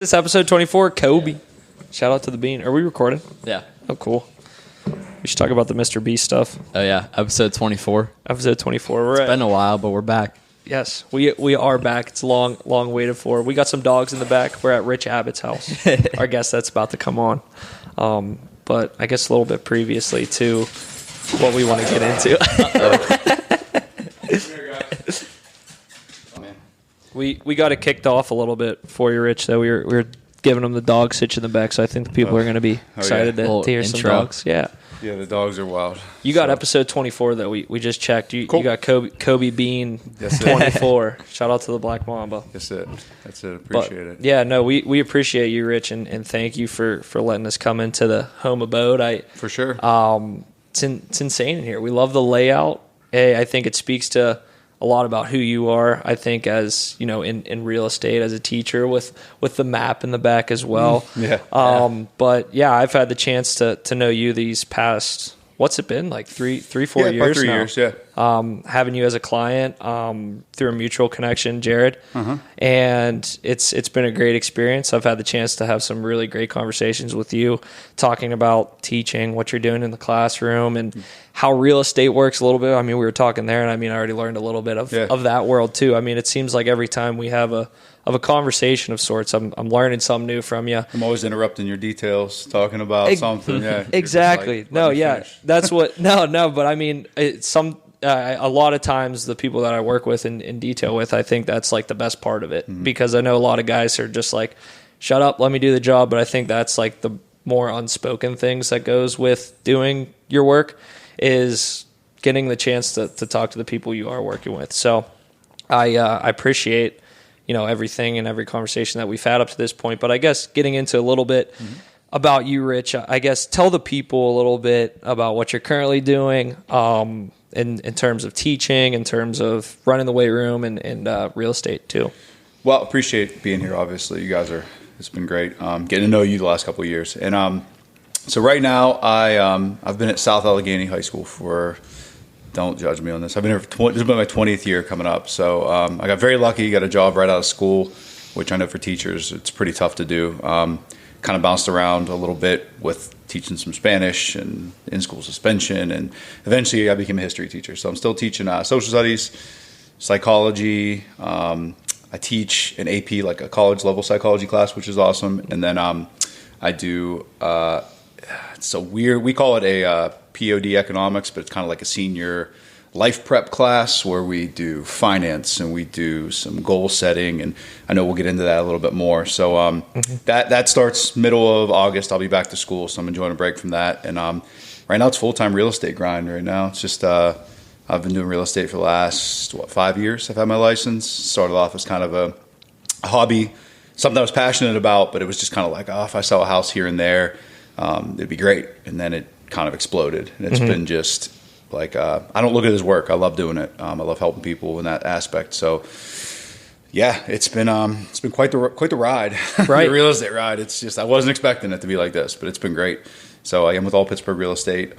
This episode 24, Kobe. Shout out to the Bean. Are we recording? Yeah. Oh, cool. We should talk about the Mr. B stuff. Oh, yeah. Episode 24. Episode 24. It's been a while, but we're back. Yes, we are back. It's long waited for. We got some dogs in the back. We're at Rich Abbott's house. Our guest that's about to come on. But I guess a little bit previously to what we want to get into. We got it kicked off a little bit for you, Rich. That we were giving them the dog sitch in the back, so I think the people are going to be excited to hear some dogs. Yeah. Yeah, the dogs are wild. You got episode 24 that we just checked. You got Kobe Bean 24. Shout out to the Black Mamba. That's it. Appreciate it. Yeah, no, we appreciate you, Rich, and thank you for letting us come into the home abode. For sure. It's insane in here. We love the layout. I think it speaks to a lot about who you are. I think as you know, in real estate as a teacher with the map in the back as well. But yeah, I've had the chance to know you these past, what's it been, like 4 years about 3 now? years, yeah. Having you as a client through a mutual connection, Jared, and it's been a great experience. I've had the chance to have some really great conversations with you, talking about teaching, what you're doing in the classroom, and how real estate works a little bit. I mean, we were talking there, and I already learned a little bit of that world too. I mean, it seems like every time we have a conversation of sorts, I'm learning something new from you. I'm always interrupting your details, talking about something. Yeah, exactly. That's what. But I mean, a lot of times the people that I work with in detail with, I think that's like the best part of it, because I know a lot of guys are just like, shut up, let me do the job. But I think that's like the more unspoken things that goes with doing your work is getting the chance to talk to the people you are working with. So I appreciate, everything and every conversation that we've had up to this point. But I guess getting into a little bit about you, Rich, I guess tell the people a little bit about what you're currently doing in terms of teaching, in terms of running the weight room and real estate too. Well, appreciate being here. Obviously, you guys it's been great getting to know you the last couple of years. And so right now I've been at South Allegheny High School for, don't judge me on this, I've been here for this has been my 20th year coming up. So I got very lucky, got a job right out of school, which I know for teachers it's pretty tough to do. Kind of bounced around a little bit with teaching some Spanish and in-school suspension, and eventually I became a history teacher. So I'm still teaching social studies, psychology. I teach an AP, like a college-level psychology class, which is awesome. And then I do, it's so weird, we call it a POD economics, but it's kind of like a senior life prep class where we do finance and we do some goal setting, and I know we'll get into that a little bit more. So that starts middle of August. I'll be back to school, so I'm enjoying a break from that. And right now it's full-time real estate grind right now. It's just I've been doing real estate for the last 5 years. I've had my license. Started off as kind of a hobby, something I was passionate about, but it was just kind of like, if I sell a house here and there, it'd be great. And then it kind of exploded, and it's been just like, I don't look at it as work. I love doing it. I love helping people in that aspect. So, yeah, it's been quite the ride, right? The real estate ride. It's just I wasn't expecting it to be like this, but it's been great. So I am with All Pittsburgh Real Estate.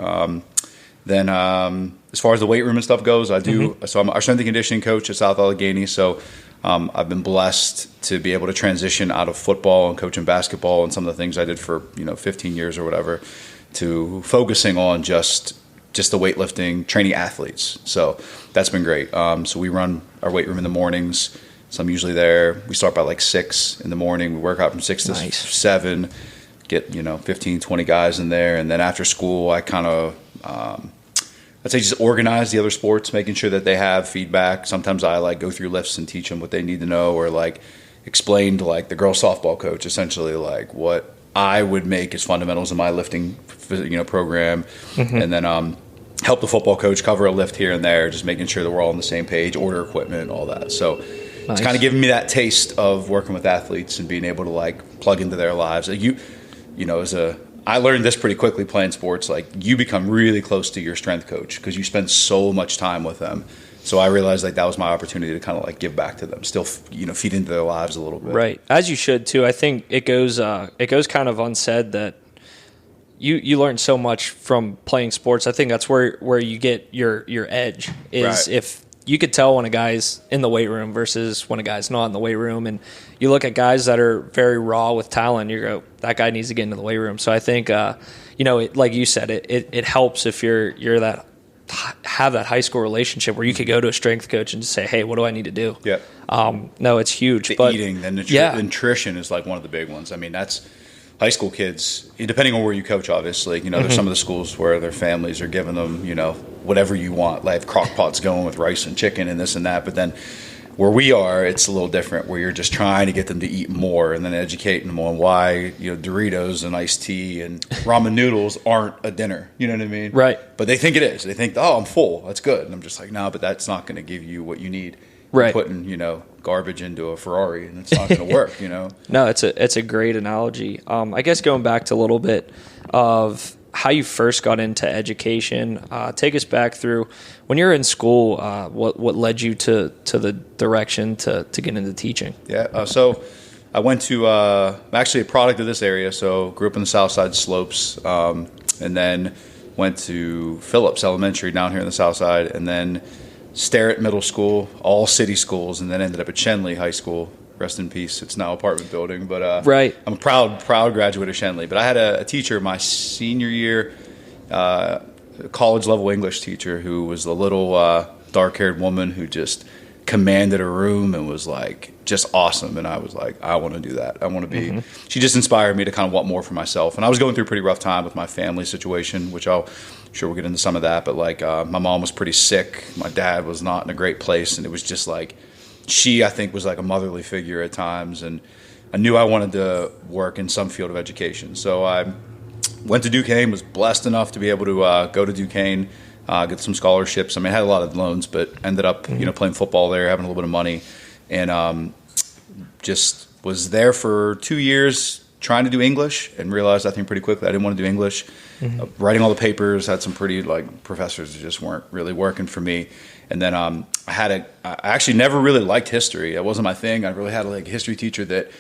Then as far as the weight room and stuff goes, I do. So I'm our strength and conditioning coach at South Allegheny. So I've been blessed to be able to transition out of football and coaching basketball and some of the things I did for 15 years or whatever, to focusing on just the weightlifting, training athletes. So that's been great. So we run our weight room in the mornings. So I'm usually there. We start by like 6 in the morning. We work out from 6 to 7, get 15, 20 guys in there. And then after school, I kind of, I'd say just organize the other sports, making sure that they have feedback. Sometimes I go through lifts and teach them what they need to know, or explain to the girls softball coach essentially what I would make as fundamentals in my lifting program, and then help the football coach cover a lift here and there, just making sure that we're all on the same page, order equipment, all that. So it's kind of giving me that taste of working with athletes and being able to plug into their lives. I learned this pretty quickly playing sports. You become really close to your strength coach because you spend so much time with them. So I realized that was my opportunity to kind of give back to them, still feed into their lives a little bit. Right, as you should too. I think it goes kind of unsaid that you learn so much from playing sports. I think that's where you get your edge is if you could tell when a guy's in the weight room versus when a guy's not in the weight room. And you look at guys that are very raw with talent, you go, that guy needs to get into the weight room. So I think, like you said, it helps if you're have that high school relationship where you could go to a strength coach and just say, hey, what do I need to do? Yeah. No, it's huge. The but eating, the nutrition is like one of the big ones. I mean, that's high school kids, depending on where you coach, obviously. There's some of the schools where their families are giving them, whatever you want. Like crock pots going with rice and chicken and this and that. But then where we are, it's a little different, where you're just trying to get them to eat more and then educating them on why Doritos and iced tea and ramen noodles aren't a dinner. You know what I mean? Right. But they think it is. They think, oh, I'm full. That's good. And I'm just like, no, but that's not going to give you what you need. Right. You're putting garbage into a Ferrari, and it's not going to work. No, it's a great analogy. I guess going back to a little bit of how you first got into education. Take us back through when you were in school. What led you to the direction to get into teaching? Yeah, so I went to I'm actually a product of this area. So grew up in the South Side Slopes, and then went to Phillips Elementary down here in the South Side, and then Starrett Middle School, all city schools, and then ended up at Shenley High School. Rest in peace. It's now apartment building, but right. I'm a proud graduate of Shenley. But I had a teacher my senior year, college level English teacher, who was a little dark haired woman who just commanded a room and was like just awesome. And I was like, I want to do that. I want to be. She just inspired me to kind of want more for myself. And I was going through a pretty rough time with my family situation, which I'm sure we'll get into some of that. But like my mom was pretty sick. My dad was not in a great place, and it was just like. She, I think, was like a motherly figure at times, and I knew I wanted to work in some field of education. So I went to Duquesne, was blessed enough to be able to go to Duquesne, get some scholarships. I mean, I had a lot of loans, but ended up, playing football there, having a little bit of money, and just was there for 2 years trying to do English, and realized, I think, pretty quickly I didn't want to do English. Writing all the papers, had some pretty professors that just weren't really working for me. And then I actually never really liked history. It wasn't my thing. I really had a history teacher that,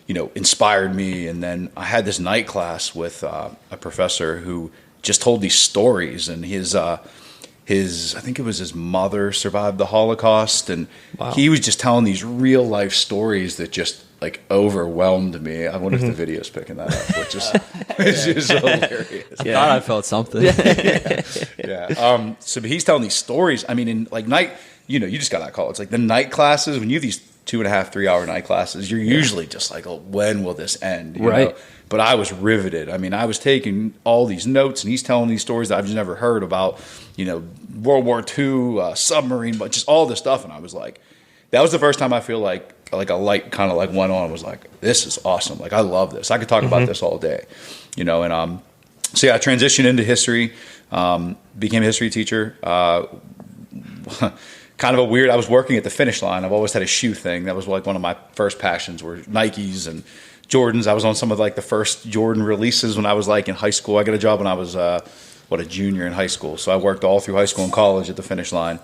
inspired me. And then I had this night class with a professor who just told these stories. And his I think it was his mother survived the Holocaust. And he was just telling these real life stories that just overwhelmed me. I wonder if the video's picking that up, which is hilarious. I thought I felt something. Yeah. So he's telling these stories. I mean, in night, you just got that call. It's like the night classes, when you have these 2.5, 3 hour night classes, you're usually just like, oh, when will this end? You know? But I was riveted. I mean, I was taking all these notes, and he's telling these stories that I've just never heard about, World War II, submarine, but just all this stuff. And I was like, that was the first time I feel like a light kind of went on. I was like, this is awesome. I love this. I could talk about this all day, and so yeah, I transitioned into history, became a history teacher. Kind of a weird. I was working at the finish line. I've always had a shoe thing. That was one of my first passions were Nikes and Jordans. I was on some of the first Jordan releases when I was in high school. I got a job when I was a junior in high school. So I worked all through high school and college at the finish line.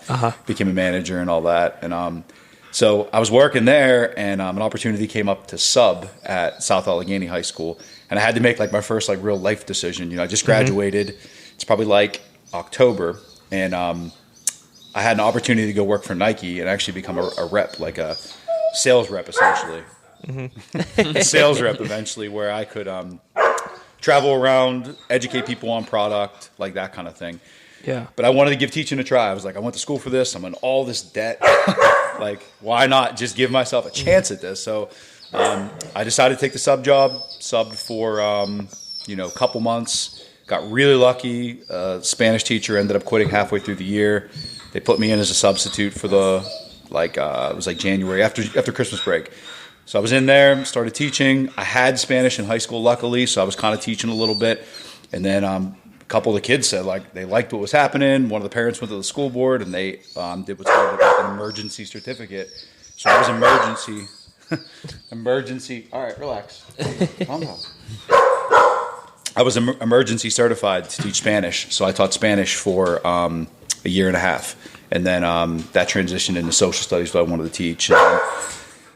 Became a manager and all that, and so I was working there, and an opportunity came up to sub at South Allegheny High School, and I had to make my first real life decision. I just graduated. It's probably October, and I had an opportunity to go work for Nike and actually become a rep, a sales rep essentially. A sales rep eventually, where I could travel around, educate people on product, that kind of thing. Yeah. But I wanted to give teaching a try. I was like, I went to school for this. I'm in all this debt. Why not just give myself a chance at this? So I decided to take the subbed for, a couple months. Got really lucky. Spanish teacher ended up quitting halfway through the year. They put me in as a substitute for the, it was January, after Christmas break. So I was in there, started teaching. I had Spanish in high school, luckily, so I was kind of teaching a little bit. And then a couple of the kids said they liked what was happening. One of the parents went to the school board, and they did what's called an emergency certificate. So I was emergency. All right, relax. Calm down. I was emergency certified to teach Spanish, so I taught Spanish for a year and a half, and then that transitioned into social studies, what I wanted to teach. And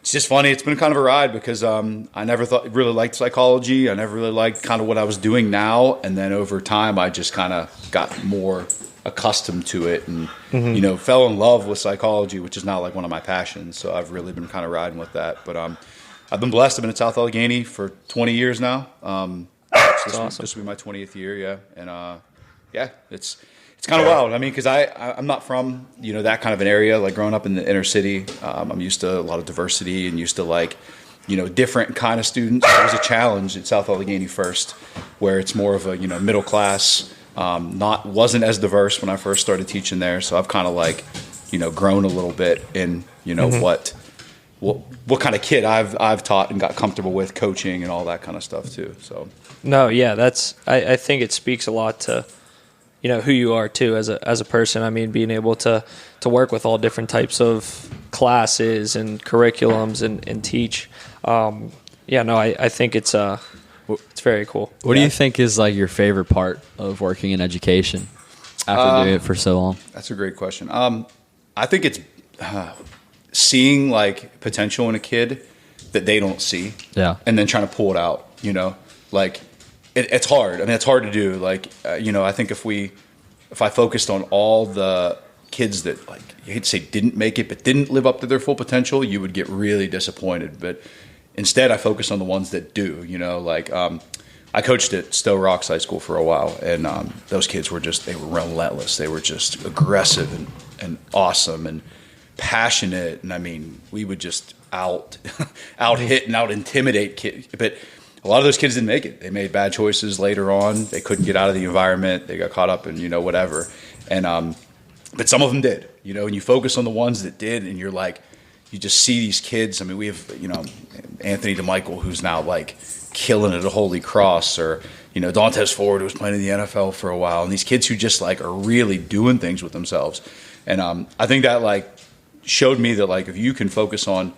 it's just funny. It's been kind of a ride because I never really liked psychology. I never really liked kind of what I was doing now. And then over time, I just kind of got more accustomed to it and, you know, fell in love with psychology, which is now like one of my passions. So I've really been kind of riding with that. But I've been blessed. I've been at South Allegheny for 20 years now. This will be my 20th year, yeah. And, yeah, it's kind of wild. I mean, because I'm not from, you know, that kind of an area. Like growing up in the inner city, I'm used to a lot of diversity and used to like, you know, different kind of students. It was a challenge at South Allegheny first, where it's more of a, you know, middle class. Wasn't as diverse when I first started teaching there. So I've kind of like, you know, grown a little bit in, you know, what kind of kid I've taught and got comfortable with coaching and all that kind of stuff too. So no, yeah, I think it speaks a lot to, you know, who you are too as a person. I mean, being able to work with all different types of classes and curriculums and teach. I think it's very cool. What do you think is like your favorite part of working in education after doing it for so long? That's a great question. I think it's seeing like potential in a kid that they don't see, and then trying to pull it out. You know, like it's hard. I mean, it's hard to do. Like you know, I think if I focused on all the kids that like you hate to say didn't make it but didn't live up to their full potential, you would get really disappointed. But instead, I focus on the ones that do. You know, like I coached at Stowe Rocks High School for a while, and those kids were they were relentless. They were just aggressive and awesome and passionate. And I mean, we would just out hit and out intimidate kids. But a lot of those kids didn't make it. They made bad choices later on. They couldn't get out of the environment. They got caught up in, you know, whatever. And but some of them did. You know, and you focus on the ones that did, and you're like, you just see these kids. I mean, we have, you know, Anthony DeMichael, who's now like killing it at Holy Cross, or, you know, Dantes Ford, who was playing in the NFL for a while. And these kids who just like are really doing things with themselves. And I think that like showed me that like if you can focus on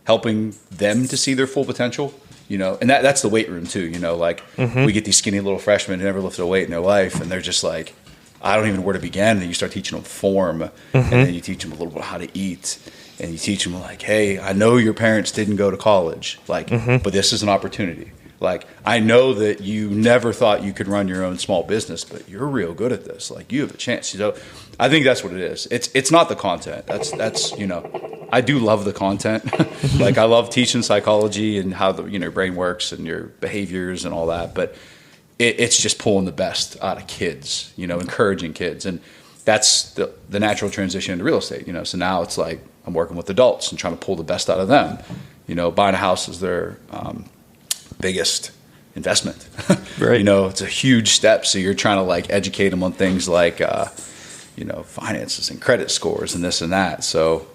helping them to see their full potential, you know, and that's the weight room too, you know, like we get these skinny little freshmen who never lifted a weight in their life, and they're just like, I don't even know where to begin. And then you start teaching them form, and then you teach them a little bit how to eat, and you teach them like, hey, I know your parents didn't go to college, like, but this is an opportunity. Like, I know that you never thought you could run your own small business, but you're real good at this. Like, you have a chance. So I think that's what it is. It's not the content. That's you know, I do love the content. Like, I love teaching psychology and how the, you know, brain works and your behaviors and all that. But it's just pulling the best out of kids, you know, encouraging kids. And that's the natural transition into real estate, you know. So now it's like I'm working with adults and trying to pull the best out of them. You know, buying a house is their biggest investment. Right. You know, it's a huge step. So you're trying to like educate them on things like, you know, finances and credit scores and this and that. So,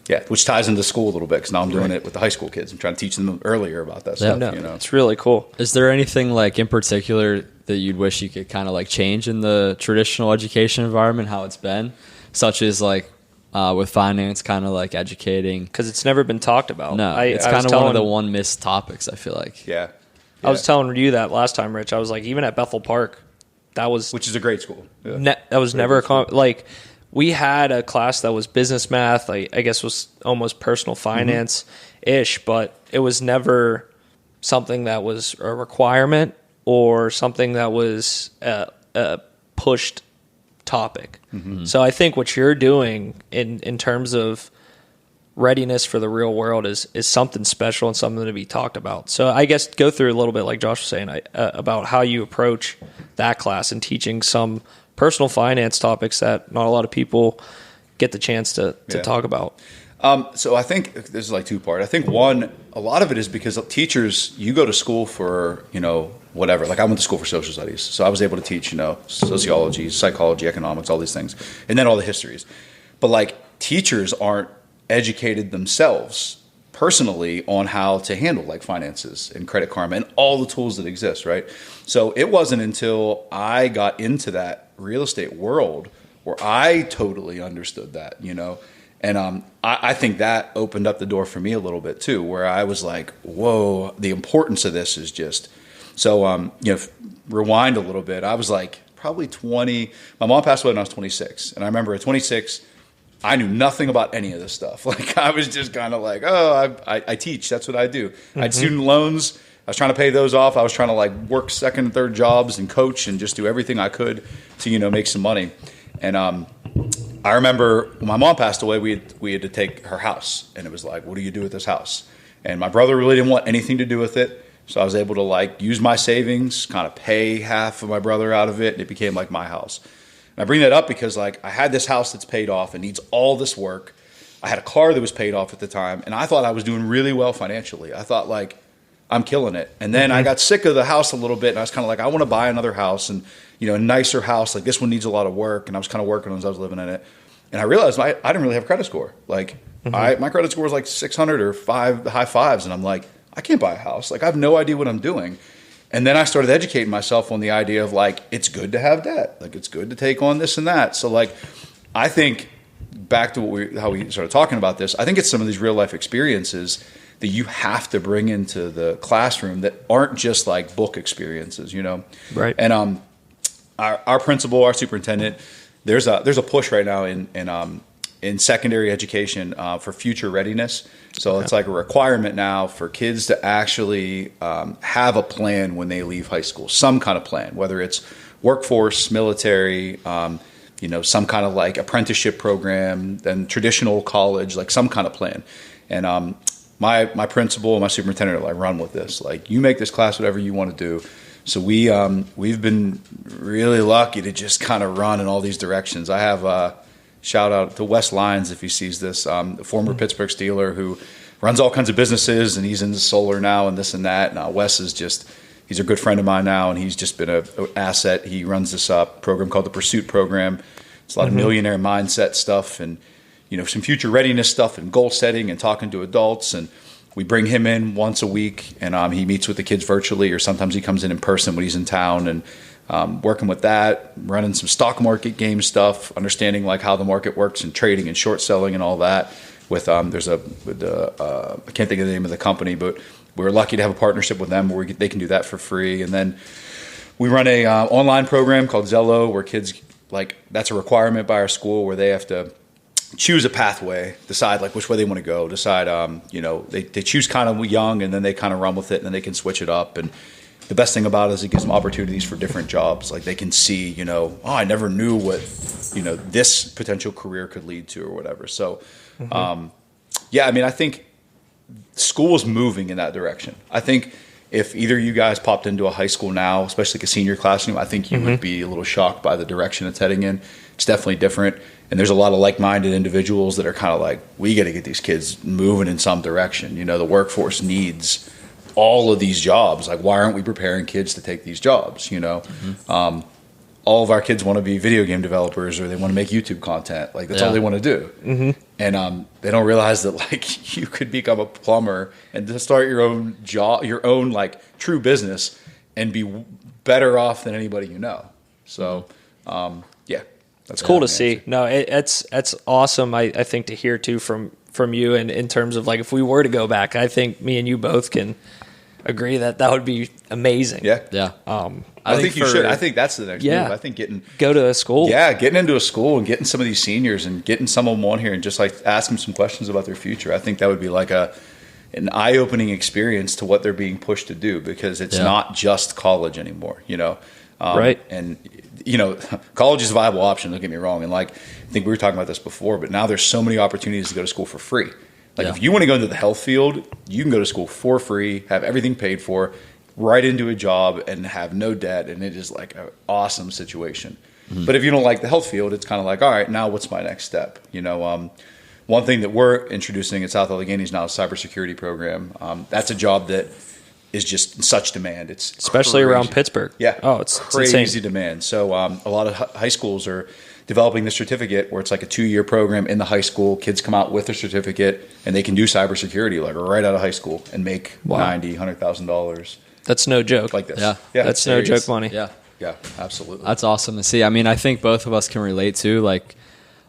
yeah, which ties into school a little bit, because now I'm doing it with the high school kids. I'm trying to teach them earlier about that stuff. No, you know, it's really cool. Is there anything like in particular that you'd wish you could kind of like change in the traditional education environment, how it's been, such as like with finance, kind of like educating? Because it's never been talked about. No, it's kind of one of the one missed topics, I feel like. yeah. I was telling you that last time, Rich. I was like, even at Bethel Park, which is a great school. Yeah. That was never like. We had a class that was business math, I guess was almost personal finance-ish, but it was never something that was a requirement or something that was a pushed topic. So I think what you're doing in terms of readiness for the real world is something special and something to be talked about. So I guess go through a little bit, like Josh was saying, about how you approach that class and teaching some personal finance topics that not a lot of people get the chance to talk about. So I think this is like two-part. I think one, a lot of it is because teachers, you go to school for, you know, whatever. Like I went to school for social studies, so I was able to teach, you know, sociology, psychology, economics, all these things, and then all the histories. But like teachers aren't educated themselves personally on how to handle like finances and Credit Karma and all the tools that exist, right? So it wasn't until I got into that real estate world where I totally understood that, you know. And I think that opened up the door for me a little bit too, where I was like, whoa, the importance of this is just so, you know, rewind a little bit. I was like probably 20. My mom passed away when I was 26. And I remember at 26, I knew nothing about any of this stuff. Like I was just kind of like, oh, I teach. That's what I do. I had student loans. I was trying to pay those off. I was trying to like work second and third jobs and coach and just do everything I could to, you know, make some money. And I remember when my mom passed away, we had to take her house, and it was like, what do you do with this house? And my brother really didn't want anything to do with it. So I was able to like use my savings, kind of pay half of my brother out of it, and it became like my house. And I bring that up because like I had this house that's paid off and needs all this work. I had a car that was paid off at the time, and I thought I was doing really well financially. I thought like I'm killing it. And then I got sick of the house a little bit, and I was kind of like, I want to buy another house, and a nicer house. Like this one needs a lot of work, and I was kind of working on it as I was living in it. And I realized I didn't really have a credit score. Like my credit score was like 600 or high fives, and I'm like, I can't buy a house. Like I have no idea what I'm doing. And then I started educating myself on the idea of like, it's good to have debt. Like it's good to take on this and that. So like, I think back to how we started talking about this, I think it's some of these real life experiences that you have to bring into the classroom that aren't just like book experiences, Right. And our principal, our superintendent, there's a push right now in secondary education for future readiness. So it's like a requirement now for kids to actually have a plan when they leave high school, some kind of plan, whether it's workforce, military, some kind of like apprenticeship program, then traditional college, like some kind of plan. And my principal and my superintendent are like, run with this. Like you make this class whatever you want to do. So we've been really lucky to just kind of run in all these directions. I have shout out to Wes Lyons if he sees this, the former Pittsburgh Steeler who runs all kinds of businesses, and he's in solar now and this and that. And Wes is he's a good friend of mine now, and he's just been an asset. He runs this program called the Pursuit Program. It's a lot of millionaire mindset stuff and, some future readiness stuff and goal setting and talking to adults. And we bring him in once a week, and he meets with the kids virtually, or sometimes he comes in person when he's in town, and working with that, running some stock market game stuff, understanding like how the market works and trading and short selling and all that. With I can't think of the name of the company, but we're lucky to have a partnership with them where they can do that for free. And then we run a online program called Zello, where kids that's a requirement by our school where they have to choose a pathway, decide like which way they want to go, decide they choose kind of young, and then they kind of run with it, and then they can switch it up. And the best thing about it is it gives them opportunities for different jobs. Like they can see, I never knew what, this potential career could lead to or whatever. So, I think school is moving in that direction. I think if either you guys popped into a high school now, especially like a senior classroom, I think you would be a little shocked by the direction it's heading in. It's definitely different. And there's a lot of like-minded individuals that are kind of like, we got to get these kids moving in some direction. The workforce needs all of these jobs. Like, why aren't we preparing kids to take these jobs? All of our kids want to be video game developers, or they want to make YouTube content. Like that's all they want to do. And they don't realize that like you could become a plumber and to start your own job, your own like true business, and be better off than anybody you know. So that's cool to see. No, it's awesome. I think to hear too from you, and in terms of like if we were to go back, I think me and you both can agree that would be amazing. Yeah. I think you should. I think that's the next move. I think go to a school. Yeah, getting into a school and getting some of these seniors and getting some of them on here and just like ask them some questions about their future. I think that would be like an eye-opening experience to what they're being pushed to do, because it's not just college anymore, right. And college is a viable option, don't get me wrong. And like, I think we were talking about this before, but now there's so many opportunities to go to school for free. Like if you want to go into the health field, you can go to school for free, have everything paid for, right into a job and have no debt. And it is like an awesome situation. But if you don't like the health field, it's kind of like, all right, now what's my next step? One thing that we're introducing at South Allegheny is now a cybersecurity program. That's a job that is just in such demand. It's especially crazy. Around Pittsburgh. Yeah. Oh, it's crazy insane. Demand. So a lot of high schools are developing this certificate where it's like a 2-year program in the high school. Kids come out with a certificate and they can do cybersecurity like right out of high school and make $90,000-$100,000. That's no joke. Like this. Yeah. That's no joke money. Yeah. Yeah, absolutely. That's awesome to see. I mean, I think both of us can relate to like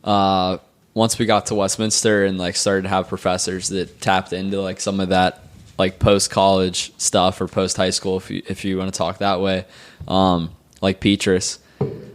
once we got to Westminster and like started to have professors that tapped into like some of that like post-college stuff or post-high school, if you want to talk that way, like Petrus.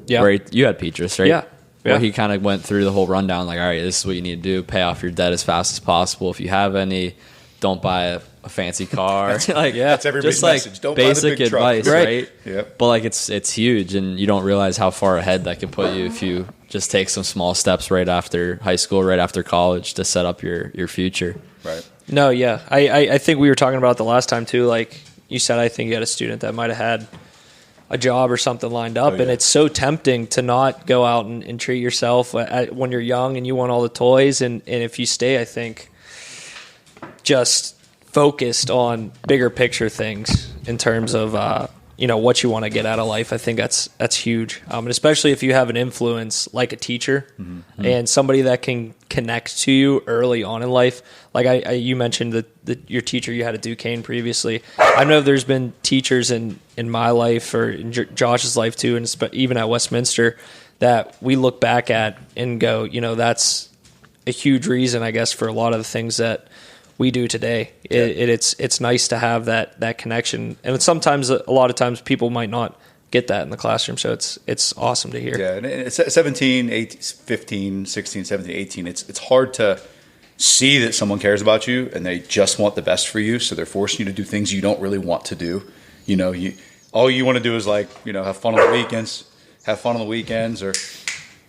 Yeah. Where you had Petrus, right? Yeah. Where he kind of went through the whole rundown, like, all right, this is what you need to do. Pay off your debt as fast as possible. If you have any, don't buy a fancy car. Like, that's everybody's just like message. Don't basic buy the big advice, truck. right? Yep. But like it's huge, and you don't realize how far ahead that can put you if you just take some small steps right after high school, right after college to set up your future. Right. No, yeah. I think we were talking about the last time too. Like you said, I think you had a student that might have had a job or something lined up, and it's so tempting to not go out and treat yourself when you're young and you want all the toys. And if you stay, I think, just focused on bigger picture things in terms of what you want to get out of life. I think that's huge, and especially if you have an influence like a teacher and somebody that can connect to you early on in life. Like you mentioned that your teacher you had at Duquesne previously. I know there's been teachers in my life or in Josh's life too, and even at Westminster, that we look back at and go, that's a huge reason, I guess, for a lot of the things that we do today. It's nice to have that connection, and a lot of times people might not get that in the classroom, so it's awesome to hear. Yeah, and it's 17, 18, 15, 16, 17, 18. It's hard to see that someone cares about you and they just want the best for you, so they're forcing you to do things you don't really want to do. All you want to do is have fun on the weekends,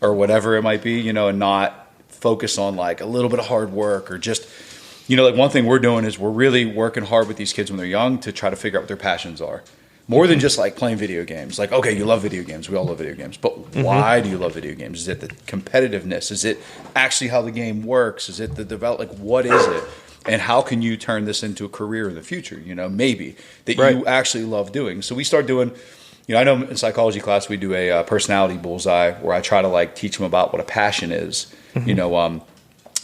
or whatever it might be, and not focus on like a little bit of hard work or just. One thing we're doing is we're really working hard with these kids when they're young to try to figure out what their passions are. More than just like playing video games. Like, okay, you love video games. We all love video games. But why do you love video games? Is it the competitiveness? Is it actually how the game works? Is it the develop? Like, what is it? And how can you turn this into a career in the future? Maybe that you actually love doing. So we start doing, I know in psychology class we do a personality bullseye where I try to like teach them about what a passion is.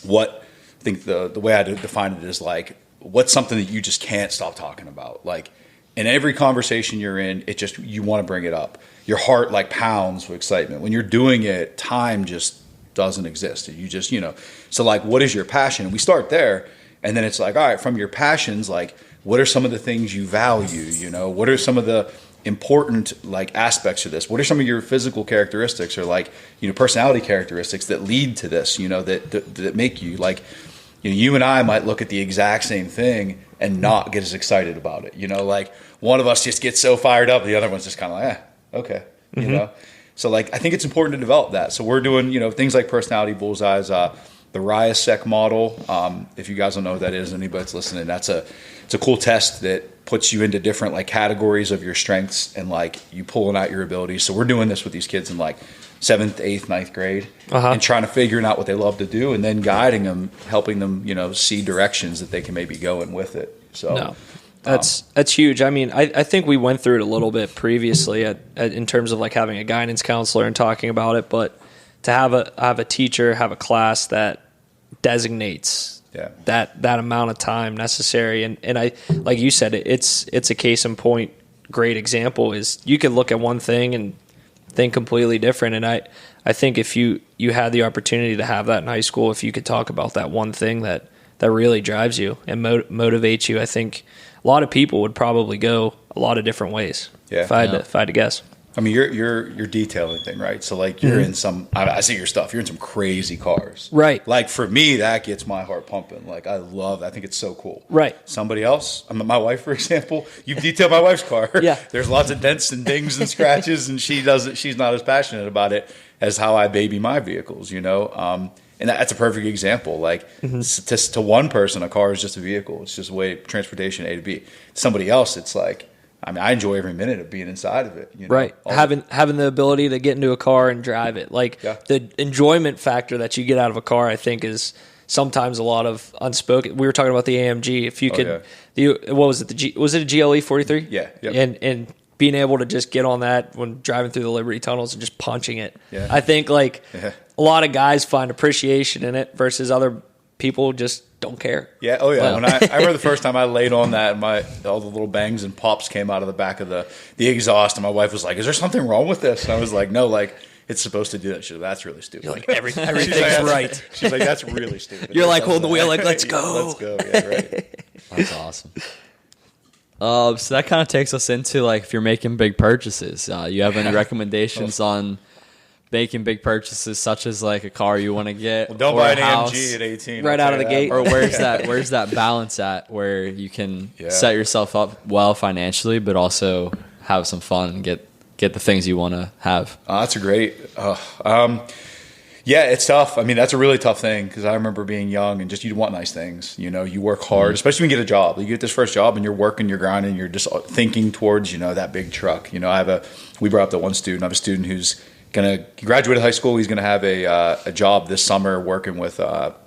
What I think the way I define it is like, what's something that you just can't stop talking about? Like, in every conversation you're in, you want to bring it up. Your heart like pounds with excitement. When you're doing it, time just doesn't exist. You just, so like, what is your passion? And we start there, and then it's like, all right, from your passions, like, what are some of the things you value? What are some of the important like aspects of this? What are some of your physical characteristics or like, personality characteristics that lead to this, that make you like, you and I might look at the exact same thing and not get as excited about it. Like one of us just gets so fired up, the other one's just kind of like, okay, So like, I think it's important to develop that. So we're doing, things like personality bullseyes, the RIASEC model. If you guys don't know what that is, anybody that's listening, it's a cool test that puts you into different like categories of your strengths and like you pulling out your abilities. So we're doing this with these kids in like 7th, 8th, 9th grade and trying to figure out what they love to do and then guiding them, helping them, see directions that they can maybe go in with it. So no, that's huge. I mean, I think we went through it a little bit previously in terms of like having a guidance counselor and talking about it, but to have a teacher, have a class that designates that amount of time necessary. And I, like you said, it's a case in point, great example is you could look at one thing and think completely different. And I think if you had the opportunity to have that in high school, if you could talk about that one thing that really drives you and motivates you, I think a lot of people would probably go a lot of different ways. Yeah. If I had to guess. I mean, you're detailing thing, right? So like you're in some, I see your stuff. You're in some crazy cars, right? Like for me, that gets my heart pumping. Like I think it's so cool, right? Somebody else, my wife, for example, you've detailed my wife's car. Yeah, there's lots of dents and dings and scratches, and she's not as passionate about it as how I baby my vehicles, And that's a perfect example. Like to one person, a car is just a vehicle. It's just a way transportation A to B. Somebody else, it's like. I mean, I enjoy every minute of being inside of it. Right. Having the ability to get into a car and drive it. Like the enjoyment factor that you get out of a car, I think, is sometimes a lot of unspoken. We were talking about the AMG. If you could, what was it? Was it a GLE 43? Yeah. Yep. And being able to just get on that when driving through the Liberty tunnels and just punching it. Yeah. I think a lot of guys find appreciation in it versus other people just don't care. Yeah. Oh yeah. When I remember the first time I laid on that, and all the little bangs and pops came out of the back of the exhaust, and my wife was like, "Is there something wrong with this?" And I was like, "No, like it's supposed to do that." She's like, "That's really stupid." You're like, everything's like, right. She's like, "That's really stupid." You're like holding the wheel, like, "Let's go, let's go." Yeah, right. That's awesome. So that kind of takes us into like if you're making big purchases, you have any recommendations on making big purchases, such as like a car you want to get, well, don't or buy an an house, AMG at 18, right out of the gate, or where's that balance at where you can set yourself up well financially, but also have some fun and get the things you want to have. That's a great. Yeah, it's tough. I mean, that's a really tough thing because I remember being young and just you want nice things. You know, you work hard, especially when you get a job. You get this first job and you're working, you're grinding, you're just thinking towards, you know, that big truck. You know, we brought up the one student. I have a student who's he graduated high school. He's going to have a job this summer working with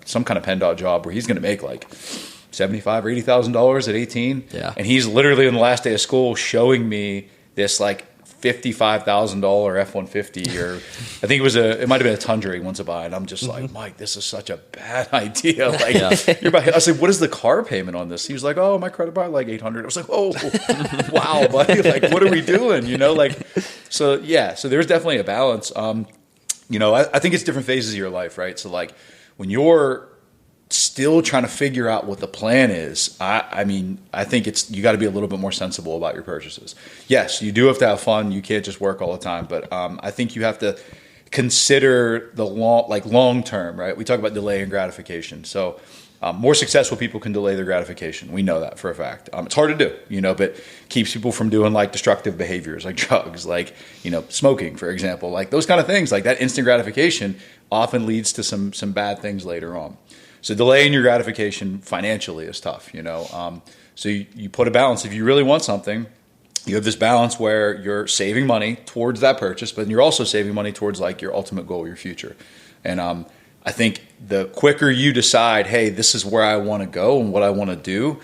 some kind of PennDOT job where he's going to make like $75,000 or $80,000 at 18. Yeah. And he's literally on the last day of school showing me this like $55,000 F-150, or I think it might have been a Tundra he wants to buy, and I'm just like, Mike, this is such a bad idea. Like, I was like, what is the car payment on this? He was like, oh, my credit card like $800. I was like, oh, wow, buddy, like, what are we doing? You know, like, so there's definitely a balance. You know, I think it's different phases of your life, right? So like when you're still trying to figure out what the plan is, I mean, I think you got to be a little bit more sensible about your purchases. Yes, you do have to have fun. You can't just work all the time, but I think you have to consider the long term, right? We talk about delay and gratification. So more successful people can delay their gratification. We know that for a fact. It's hard to do, you know, but keeps people from doing like destructive behaviors, like drugs, like, you know, smoking, for example, like those kind of things. Like that instant gratification often leads to some bad things later on. So delaying your gratification financially is tough, you know. So you put a balance. If you really want something, you have this balance where you're saving money towards that purchase, but you're also saving money towards like your ultimate goal, your future. And I think the quicker you decide, hey, this is where I want to go and what I want to do,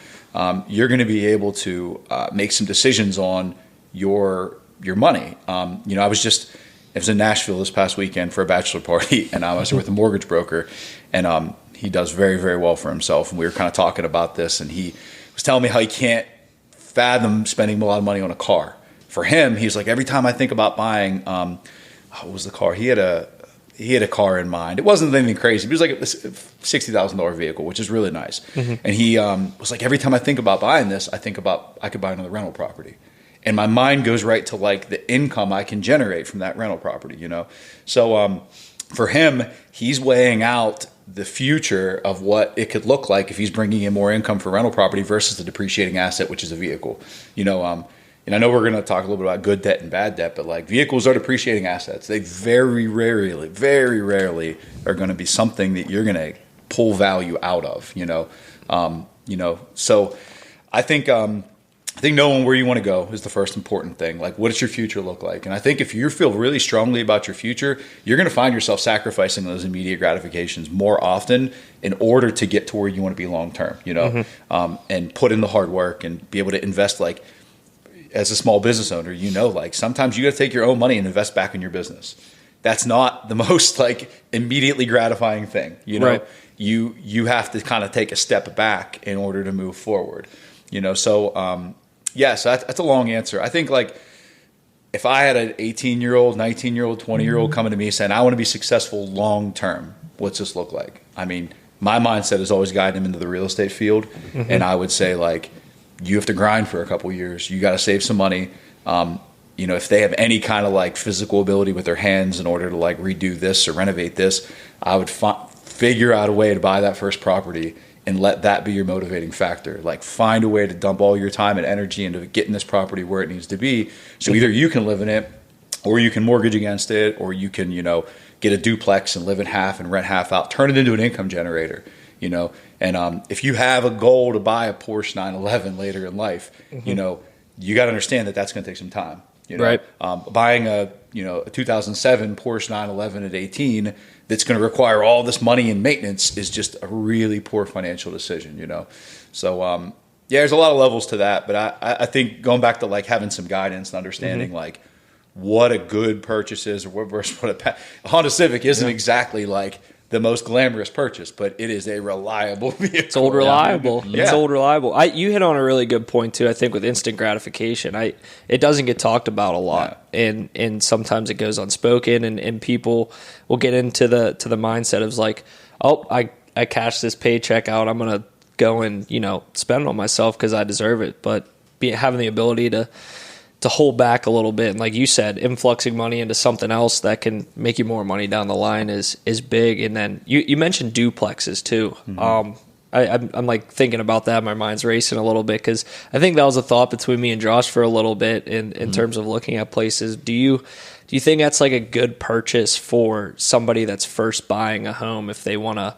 you're going to be able to make some decisions on your money. You know, I was in Nashville this past weekend for a bachelor party, and I was with a mortgage broker, and he does very, very well for himself. And we were kind of talking about this, and he was telling me how he can't fathom spending a lot of money on a car. For him, he's like, every time I think about buying, what was the car? He had a car in mind. It wasn't anything crazy. It was like a $60,000 vehicle, which is really nice. Mm-hmm. And he was like, every time I think about buying this, I think about I could buy another rental property. And my mind goes right to like the income I can generate from that rental property, you know? So for him, he's weighing out the future of what it could look like if he's bringing in more income for rental property versus the depreciating asset, which is a vehicle. You know, and I know we're going to talk a little bit about good debt and bad debt, but like vehicles are depreciating assets. They very rarely are going to be something that you're going to pull value out of, you know. So I think knowing where you want to go is the first important thing. Like, what does your future look like? And I think if you feel really strongly about your future, you're going to find yourself sacrificing those immediate gratifications more often in order to get to where you want to be long term, you know, and put in the hard work and be able to invest. Like, as a small business owner, you know, like sometimes you got to take your own money and invest back in your business. That's not the most like immediately gratifying thing, you know. Right. You have to kind of take a step back in order to move forward, you know. So so that's a long answer. I think like if I had an 18-year-old, 19-year-old, 20-year-old coming to me saying, I want to be successful long term, what's this look like? I mean, my mindset is always guiding them into the real estate field. Mm-hmm. And I would say like, you have to grind for a couple years. You got to save some money. You know, if they have any kind of like physical ability with their hands in order to like redo this or renovate this, I would figure out a way to buy that first property and let that be your motivating factor. Like find a way to dump all your time and energy into getting this property where it needs to be. So either you can live in it or you can mortgage against it, or you can, you know, get a duplex and live in half and rent half out, turn it into an income generator, you know. And if you have a goal to buy a Porsche 911 later in life, you know, you got to understand that that's going to take some time. You know, right. Buying a 2007 Porsche 911 at 18 that's going to require all this money and maintenance is just a really poor financial decision, you know. So there's a lot of levels to that, but I think going back to like having some guidance and understanding like what a good purchase is, or what a Honda Civic isn't exactly like the most glamorous purchase, but it is a reliable vehicle. It's old reliable. Yeah. It's old reliable. You hit on a really good point too. I think with instant gratification, it doesn't get talked about a lot, and sometimes it goes unspoken, and people will get into the mindset of like, oh, I cashed this paycheck out, I'm gonna go and spend it on myself because I deserve it. But having the ability to hold back a little bit, and like you said, influxing money into something else that can make you more money down the line is big. And then you mentioned duplexes too. I'm like thinking about that. My mind's racing a little bit because I think that was a thought between me and Josh for a little bit in terms of looking at places. Do you think that's like a good purchase for somebody that's first buying a home if they want to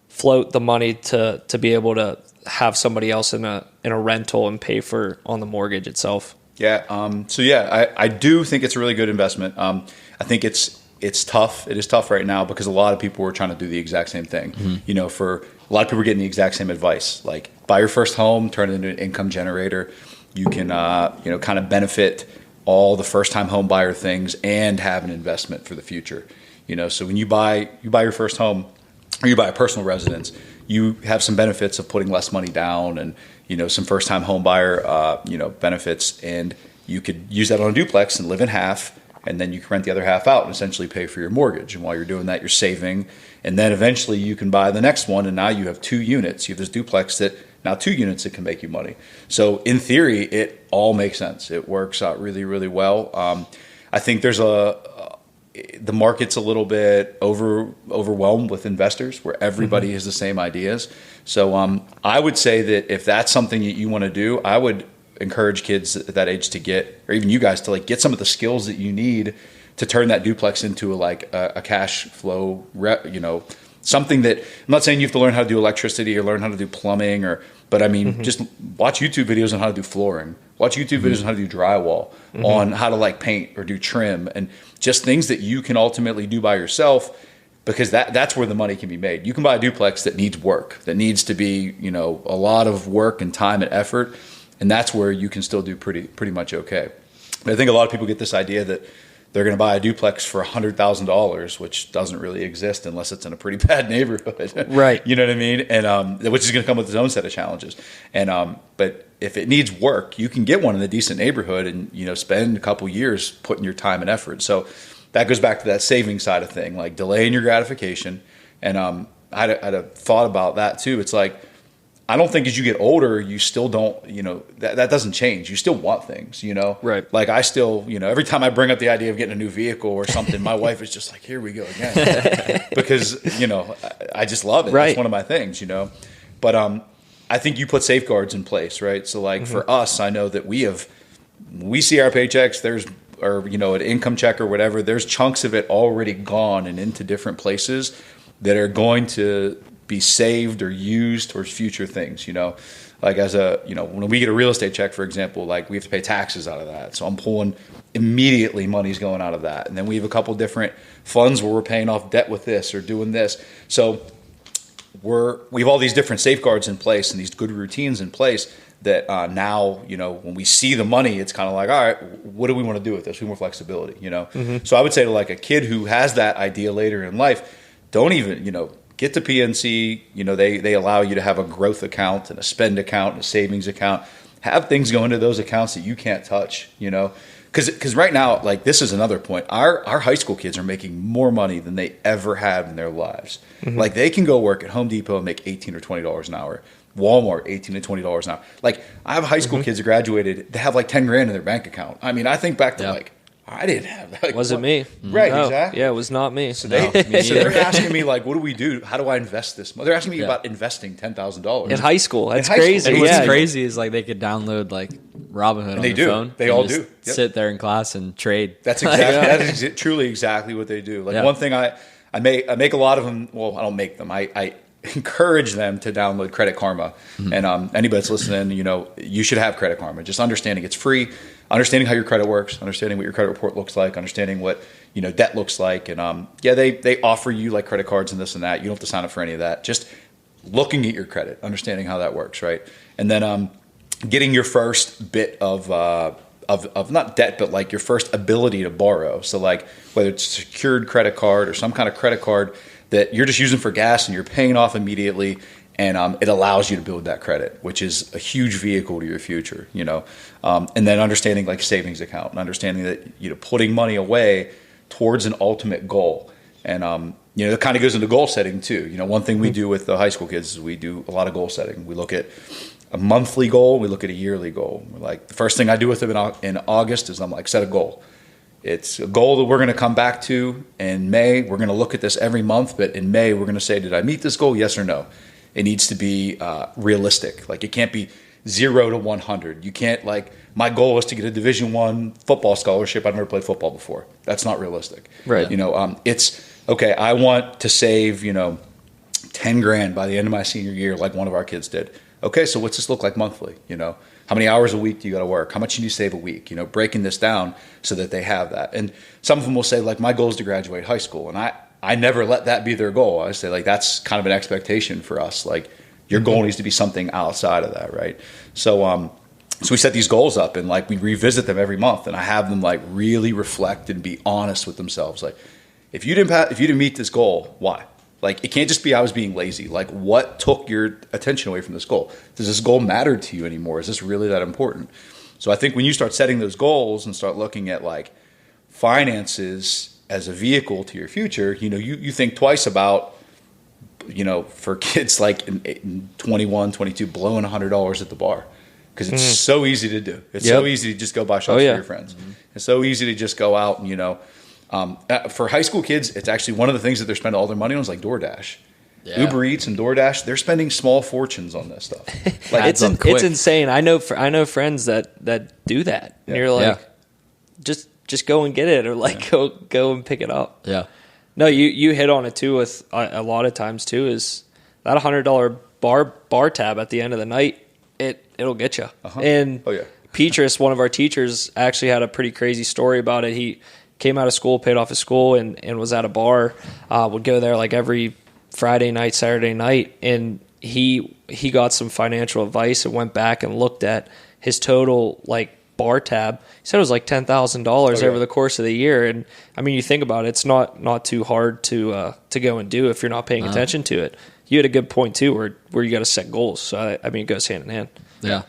float the money to be able to have somebody else in a rental and pay for on the mortgage itself? Yeah. I do think it's a really good investment. I think it's tough. It is tough right now because a lot of people are trying to do the exact same thing. For a lot of people are getting the exact same advice, like buy your first home, turn it into an income generator. You can, kind of benefit all the first time home buyer things and have an investment for the future. So when you buy your first home or you buy a personal residence, you have some benefits of putting less money down and, some first time home buyer, benefits, and you could use that on a duplex and live in half. And then you can rent the other half out and essentially pay for your mortgage. And while you're doing that, you're saving. And then eventually you can buy the next one. And now you have 2 units. You have this duplex now 2 units that can make you money. So in theory, it all makes sense. It works out really, really well. I think the market's a little bit overwhelmed with investors where everybody has the same ideas. So I would say that if that's something that you want to do, I would encourage kids at that age to get, or even you guys to like get some of the skills that you need to turn that duplex into a cash flow, something that, I'm not saying you have to learn how to do electricity or learn how to do plumbing but I mean, just watch YouTube videos on how to do flooring, watch YouTube videos on how to do drywall, on how to like paint or do trim, and just things that you can ultimately do by yourself, because that's where the money can be made. You can buy a duplex that needs work, that needs to be, a lot of work and time and effort. And that's where you can still do pretty much okay. But I think a lot of people get this idea that they're going to buy a duplex for $100,000, which doesn't really exist unless it's in a pretty bad neighborhood. Right. You know what I mean? And which is going to come with its own set of challenges. And but if it needs work, you can get one in a decent neighborhood and spend a couple years putting your time and effort. So that goes back to that saving side of thing, like delaying your gratification. And I had a thought about that too. It's like, I don't think as you get older, you still don't, that doesn't change. You still want things, Right. Like I still, every time I bring up the idea of getting a new vehicle or something, my wife is just like, here we go again. Because, I just love it. Right. It's one of my things, But I think you put safeguards in place, right? So like for us, I know that we see our paychecks, an income check or whatever, there's chunks of it already gone and into different places that are going to be saved or used towards future things, like as when we get a real estate check, for example, like we have to pay taxes out of that. So I'm pulling immediately, money's going out of that. And then we have a couple different funds where we're paying off debt with this or doing this. So we have all these different safeguards in place and these good routines in place that now, when we see the money, it's kind of like, all right, what do we want to do with this? We want more flexibility, So I would say to like a kid who has that idea later in life, don't even, get to PNC. They allow you to have a growth account and a spend account and a savings account. Have things go into those accounts that you can't touch, because right now, like this is another point. Our high school kids are making more money than they ever have in their lives. Like they can go work at Home Depot and make $18 or $20 an hour. Walmart, $18 to $20 an hour. Like I have high school kids that graduated. They have like 10 grand in their bank account. I mean, I think back to like, I didn't have that. Like, wasn't me. Right, no. exactly. Yeah, it was not me. So they're asking me, like, what do we do? How do I invest this? They're asking me about investing $10,000. In high school. That's crazy. And what's crazy is like they could download like Robinhood on their phone. They all do. Yep. Sit there in class and trade. That's exactly that is truly exactly what they do. Like one thing I make a lot of them. Well, I don't make them. I encourage them to download Credit Karma. And anybody that's listening, you should have Credit Karma. Just understanding it's free. Understanding how your credit works, understanding what your credit report looks like, understanding what debt looks like, and they offer you like credit cards and this and that. You don't have to sign up for any of that. Just looking at your credit, understanding how that works, right? And then getting your first bit of not debt, but like your first ability to borrow. So like whether it's a secured credit card or some kind of credit card that you're just using for gas and you're paying off immediately. And it allows you to build that credit, which is a huge vehicle to your future, and then understanding like savings account and understanding that, putting money away towards an ultimate goal. And, it kind of goes into goal setting too. One thing we do with the high school kids is we do a lot of goal setting. We look at a monthly goal. We look at a yearly goal. We're like the first thing I do with them in August is I'm like, set a goal. It's a goal that we're going to come back to in May. We're going to look at this every month, but in May, we're going to say, did I meet this goal? Yes or no? It needs to be realistic. Like, it can't be 0 to 100. You can't, like, my goal is to get a Division I football scholarship. I've never played football before. That's not realistic. Right. It's okay. I want to save, $10,000 by the end of my senior year, like one of our kids did. Okay, so what's this look like monthly? How many hours a week do you got to work? How much do you save a week? Breaking this down so that they have that. And some of them will say, like, my goal is to graduate high school. And I never let that be their goal. I say, like, that's kind of an expectation for us. Like, your goal needs to be something outside of that, right? So we set these goals up, and, like, we revisit them every month. And I have them, like, really reflect and be honest with themselves. Like, if you didn't meet this goal, why? Like, it can't just be I was being lazy. Like, what took your attention away from this goal? Does this goal matter to you anymore? Is this really that important? So I think when you start setting those goals and start looking at, like, finances as a vehicle to your future, you think twice about, for kids like in 21, 22, blowing $100 at the bar. Because it's so easy to do. It's so easy to just go buy shots for your friends. It's so easy to just go out and, for high school kids, it's actually one of the things that they're spending all their money on is like DoorDash. Yeah. Uber Eats and DoorDash, they're spending small fortunes on this stuff. Like, it's insane. I know friends that do that. And you're like, just go and get it, or like go and pick it up. Yeah. No, you hit on it too. With a lot of times too, is that $100 bar tab at the end of the night. It'll get you. Uh-huh. And Petrus, one of our teachers, actually had a pretty crazy story about it. He came out of school, paid off his school, and was at a bar. Would go there like every Friday night, Saturday night, and he got some financial advice and went back and looked at his total, like, bar tab. He said it was like $10,000 over the course of the year. And I mean, you think about it, it's not too hard to go and do if you're not paying attention to it. You had a good point too, where you got to set goals. So I mean, it goes hand in hand. Yeah.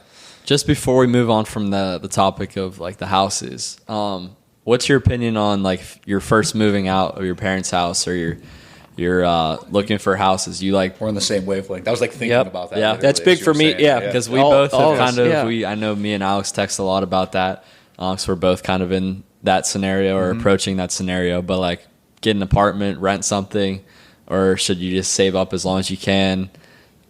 Just before we move on from the topic of, like, the houses, what's your opinion on, like, your first moving out of your parents' house, or you're looking for houses? You, like, we're on the same wavelength. I was, like, thinking about that. Yeah, that's big for me. Yeah, because we both have kind of. I know me and Alex text a lot about that. So we're both kind of in that scenario or approaching that scenario. But, like, get an apartment, rent something, or should you just save up as long as you can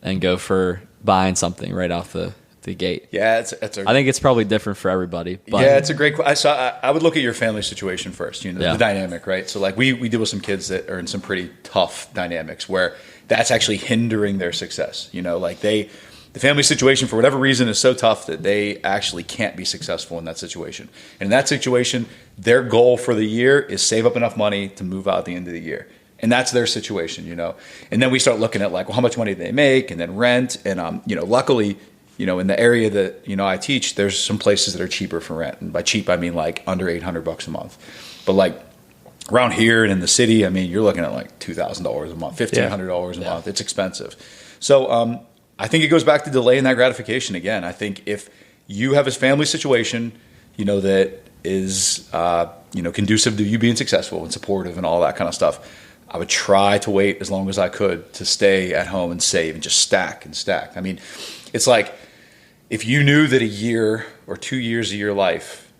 and go for buying something right off the gate? Yeah, I think it's probably different for everybody. But it's a great question. So I would look at your family situation first, the dynamic, right? So, like, we deal with some kids that are in some pretty tough dynamics where that's actually hindering their success. Like, the family situation, for whatever reason, is so tough that they actually can't be successful in that situation. And in that situation, their goal for the year is save up enough money to move out at the end of the year. And that's their situation, And then we start looking at, like, well, how much money do they make, and then rent. And, luckily, in the area that, I teach, there's some places that are cheaper for rent. And by cheap, I mean, like, under $800 a month. But, like, around here and in the city, I mean, you're looking at, like, $2,000 a month, $1,500 a month. It's expensive. So I think it goes back to delaying that gratification again. I think if you have a family situation, that is, conducive to you being successful and supportive and all that kind of stuff, I would try to wait as long as I could to stay at home and save and just stack and stack. I mean, it's like, if you knew that a year or 2 years of your life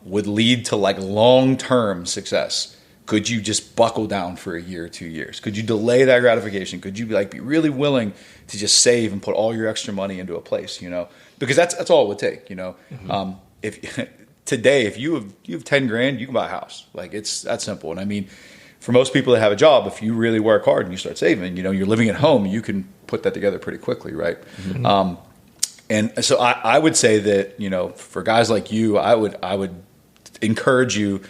would lead to, like, long-term success, could you just buckle down for a year or 2 years? Could you delay that gratification? Could you, like, be really willing to just save and put all your extra money into a place? Because that's all it would take. If today, if you have $10,000, you can buy a house. Like, it's that simple. And I mean, for most people that have a job, if you really work hard and you start saving, you're living at home, you can put that together pretty quickly, right? Mm-hmm. And so I would say that, for guys like you, I would encourage you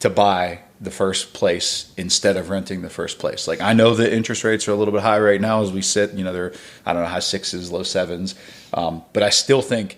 to buy the first place instead of renting the first place. Like, I know the interest rates are a little bit high right now as we sit, they're, I don't know, high 6s, low 7s. But I still think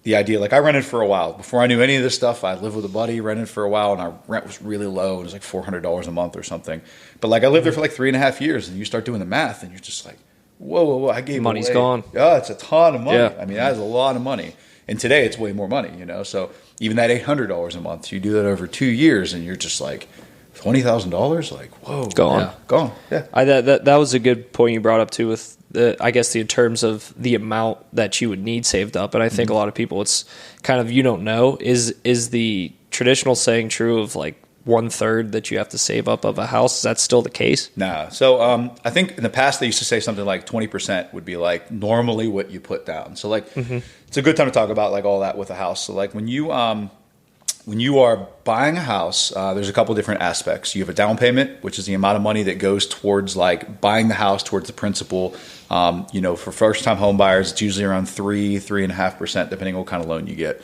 the idea, like, I rented for a while. Before I knew any of this stuff, I lived with a buddy, rented for a while, and our rent was really low. It was like $400 a month or something. But, like, I lived there for like 3.5 years, and you start doing the math, and you're just like, whoa, I gave money's away. Gone. Yeah, it's a ton of money. Yeah. I mean, that is a lot of money. And today it's way more money, So even that $800 a month, you do that over 2 years, and you're just like, $20,000? Like, whoa. Gone. Yeah. That was a good point you brought up too, with in terms of the amount that you would need saved up. And I think a lot of people, it's kind of, you don't know, is the traditional saying true of, like, 1/3 that you have to save up of a house. Is that still the case? Nah. So I think in the past they used to say something like 20% would be like normally what you put down. So like it's a good time to talk about like all that with a house. So like when you are buying a house, there's a couple different aspects. You have a down payment, which is the amount of money that goes towards like buying the house, towards the principal. For first-time home buyers, it's usually around 3.5%, depending on what kind of loan you get.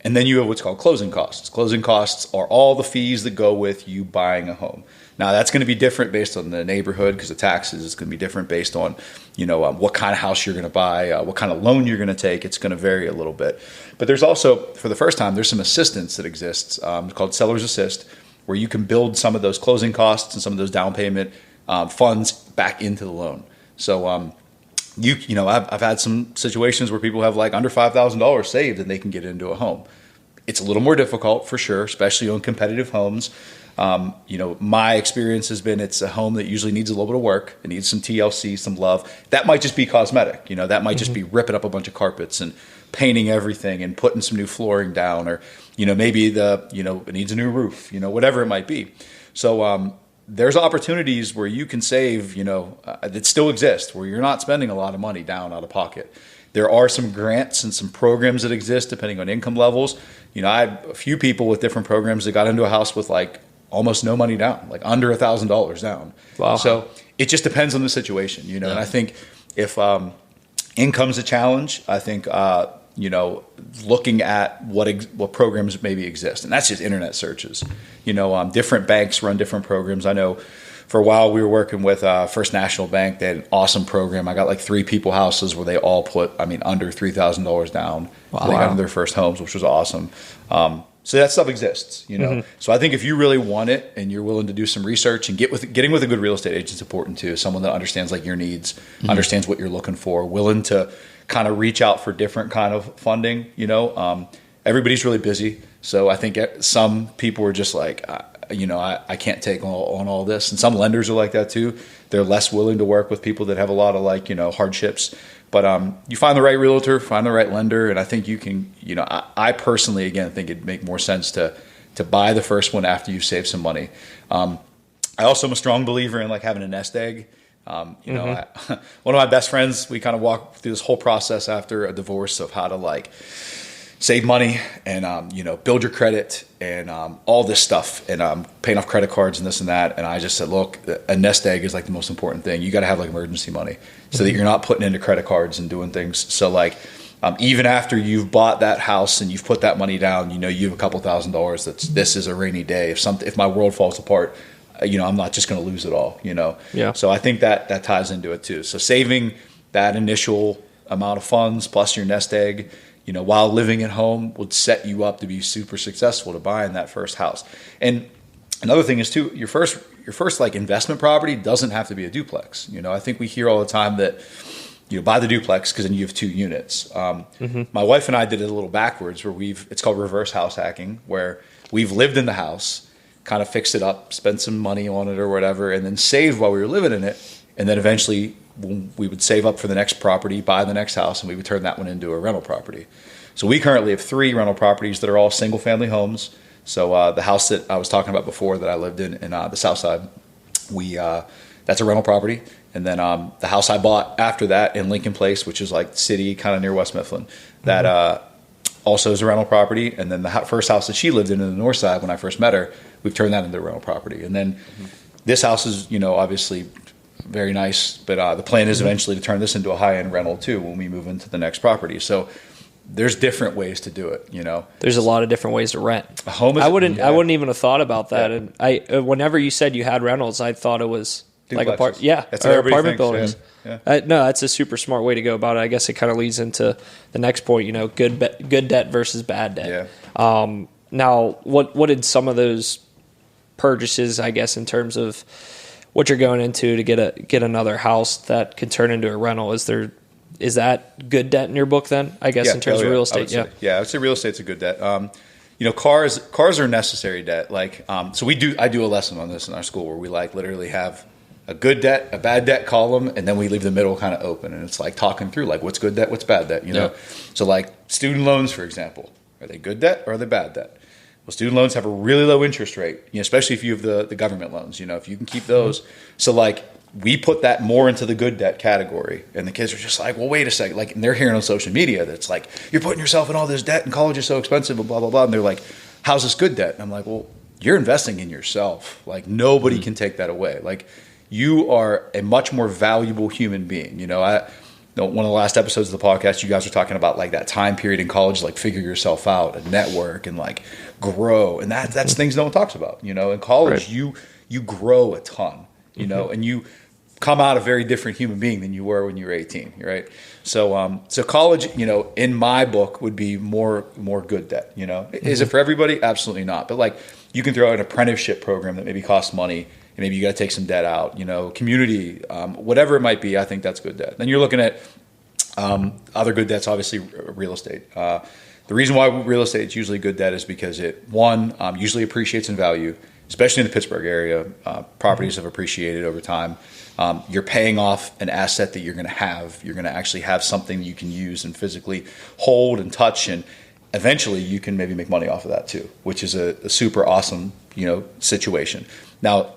And then you have what's called closing costs. Closing costs are all the fees that go with you buying a home. Now, that's going to be different based on the neighborhood because the taxes is going to be different based on, what kind of house you're going to buy, what kind of loan you're going to take. It's going to vary a little bit. But there's also, for the first time, there's some assistance that exists called Seller's Assist, where you can build some of those closing costs and some of those down payment funds back into the loan. So, I've had some situations where people have like under $5,000 saved and they can get into a home. It's a little more difficult for sure, especially on competitive homes. My experience has been it's a home that usually needs a little bit of work. It needs some TLC, some love. That might just be cosmetic. That might just be ripping up a bunch of carpets and painting everything and putting some new flooring down, or maybe it needs a new roof. Whatever it might be. So there's opportunities where you can save. That still exist where you're not spending a lot of money down out of pocket. There are some grants and some programs that exist depending on income levels. I had a few people with different programs that got into a house with like almost no money down, like under $1,000 down. Wow. So it just depends on the situation, And I think if income's a challenge, I think looking at what programs maybe exist, and that's just internet searches. Different banks run different programs. I know for a while we were working with First National Bank. They had an awesome program. I got like 3 people houses where they all put, under $3,000 down. Wow. They got into their first homes, which was awesome. So that stuff exists, So I think if you really want it and you're willing to do some research and getting with a good real estate agent is important too. Someone that understands like your needs, understands what you're looking for, willing to kind of reach out for different kind of funding. Everybody's really busy, so I think some people are just like, I can't take on all this, and some lenders are like that too. They're less willing to work with people that have a lot of hardships. But you find the right realtor, find the right lender, and I think you can. I personally, again, think it'd make more sense to buy the first one after you save some money. I also am a strong believer in like having a nest egg. One of my best friends, we kind of walked through this whole process after a divorce of how to like save money and build your credit and all this stuff and paying off credit cards and this and that. And I just said, look, a nest egg is like the most important thing. You got to have like emergency money so that you're not putting into credit cards and doing things. So like even after you've bought that house and you've put that money down, you have a couple $1,000s. This is a rainy day. If my world falls apart, I'm not just going to lose it all. Yeah. So I think that ties into it too. So saving that initial amount of funds plus your nest egg, while living at home would set you up to be super successful to buying that first house. And another thing is too, your first like investment property doesn't have to be a duplex. I think we hear all the time that buy the duplex because then you have 2 units. My wife and I did it a little backwards where it's called reverse house hacking, where we've lived in the house, kind of fixed it up, spent some money on it or whatever, and then saved while we were living in it. And then eventually we would save up for the next property, buy the next house, and we would turn that one into a rental property. So we currently have 3 rental properties that are all single family homes. So the house that I was talking about before that I lived in the South Side, that's a rental property. And then the house I bought after that in Lincoln Place, which is like city, kind of near West Mifflin, that also is a rental property. And then the first house that she lived in the North Side when I first met her, we've turned that into a rental property. And then this house is, obviously very nice, but the plan is eventually to turn this into a high-end rental too when we move into the next property. So there's different ways to do it. There's a lot of different ways to rent. A home is, I wouldn't even have thought about that. Yeah. And whenever you said you had rentals, I thought it was duplexes. Like that's or apartment thinks, buildings. Yeah. No, that's a super smart way to go about it. I guess it kind of leads into the next point. Good debt versus bad debt. Yeah. Now, what did some of those purchases, I guess, in terms of what you're going into to get another house that could turn into a rental? Is that good debt in your book then? I guess in terms of real estate, I would say real estate's a good debt. Cars are necessary debt. Like, so I do a lesson on this in our school where we like literally have a good debt, a bad debt column, and then we leave the middle kind of open, and it's like talking through like what's good debt, what's bad debt. So like student loans, for example, are they good debt or are they bad debt? Well, student loans have a really low interest rate, especially if you have the government loans, if you can keep those. So like we put that more into the good debt category, and the kids are just like, well, wait a second. Like, and they're hearing on social media that's like, you're putting yourself in all this debt and college is so expensive and blah, blah, blah. And they're like, how's this good debt? And I'm like, well, you're investing in yourself. Like nobody can take that away. Like you are a much more valuable human being. One of the last episodes of the podcast, you guys were talking about like that time period in college, like figure yourself out and network and like grow. And that's things no one talks about, in college, right. You grow a ton, and you come out a very different human being than you were when you were 18. Right. So college, in my book would be more good debt, Is it for everybody? Absolutely not. But like you can throw an apprenticeship program that maybe costs money. And maybe you got to take some debt out, community, whatever it might be. I think that's good debt. Then you're looking at other good debts, obviously real estate. The reason why real estate is usually good debt is because it, usually appreciates in value, especially in the Pittsburgh area. Properties have appreciated over time. You're paying off an asset that you're going to have. You're going to actually have something you can use and physically hold and touch, and eventually you can maybe make money off of that too, which is a super awesome, situation. Now,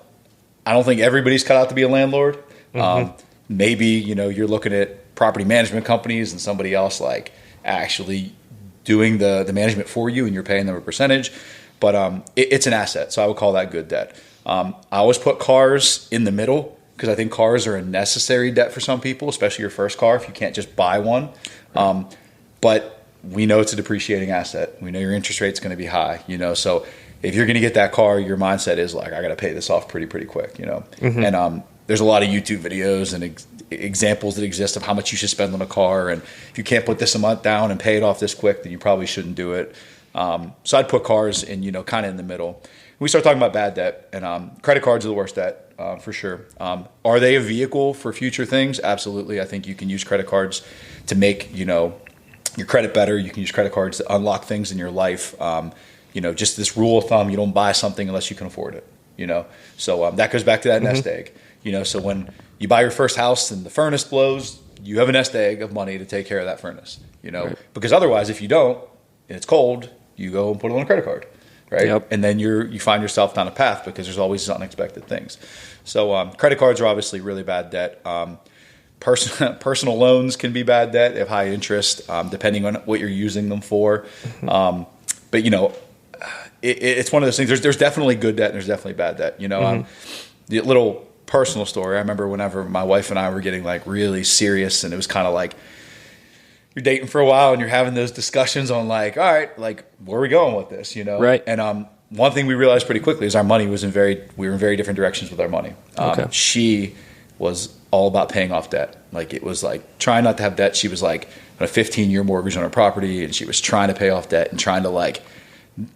I don't think everybody's cut out to be a landlord. Maybe, you're looking at property management companies and somebody else like actually doing the management for you and you're paying them a percentage. But it's an asset, so I would call that good debt. I always put cars in the middle because I think cars are a necessary debt for some people, especially your first car if you can't just buy one. But we know it's a depreciating asset. We know your interest rate's going to be high, so if you're going to get that car, your mindset is like, I got to pay this off pretty quick, And there's a lot of YouTube videos and examples that exist of how much you should spend on a car. And if you can't put this amount down and pay it off this quick, then you probably shouldn't do it. So I'd put cars in, kind of in the middle. We start talking about bad debt, and credit cards are the worst debt for sure. Are they a vehicle for future things? Absolutely. I think you can use credit cards to make, your credit better. You can use credit cards to unlock things in your life. Just this rule of thumb, you don't buy something unless you can afford it, So that goes back to that nest egg, So when you buy your first house and the furnace blows, you have a nest egg of money to take care of that furnace, right. Because otherwise, if you don't and it's cold, you go and put it on a credit card, right? Yep. And then you find yourself down a path because there's always unexpected things. So credit cards are obviously really bad debt. Personal loans can be bad debt. They have high interest, depending on what you're using them for. But it's one of those things. There's definitely good debt and there's definitely bad debt. The little personal story. I remember whenever my wife and I were getting like really serious, and it was kind of like you're dating for a while and you're having those discussions on like, all right, like where are we going with this? Right. And one thing we realized pretty quickly is our money was we were in very different directions with our money. Okay. She was all about paying off debt. Like it was like trying not to have debt. She was like on a 15-year mortgage on her property, and she was trying to pay off debt and trying to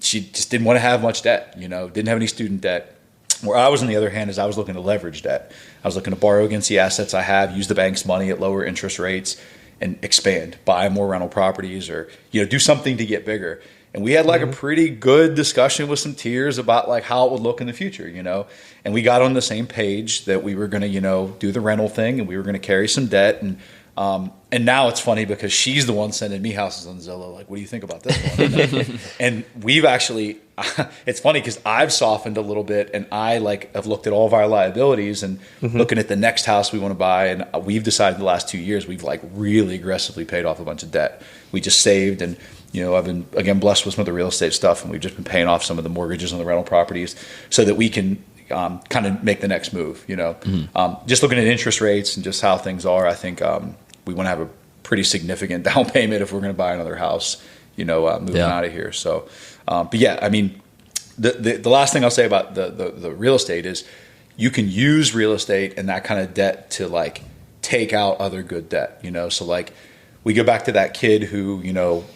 she just didn't want to have much debt, didn't have any student debt. Where I was, on the other hand, is I was looking to leverage debt. I was looking to borrow against the assets I have, use the bank's money at lower interest rates, and expand, buy more rental properties, or do something to get bigger. And we had like a pretty good discussion with some tears about like how it would look in the future, And we got on the same page that we were going to, do the rental thing, and we were going to carry some debt. And now it's funny because she's the one sending me houses on Zillow. Like, what do you think about this one? And we've actually, it's funny because I've softened a little bit, and I have looked at all of our liabilities and looking at the next house we want to buy. And we've decided the last 2 years, we've really aggressively paid off a bunch of debt. We just saved, and I've been, again, blessed with some of the real estate stuff, and we've just been paying off some of the mortgages on the rental properties so that we can kind of make the next move, Just looking at interest rates and just how things are, I think we want to have a pretty significant down payment if we're going to buy another house, moving out of here. So, but yeah, I mean, the last thing I'll say about the real estate is you can use real estate and that kind of debt to take out other good debt, So we go back to that kid who,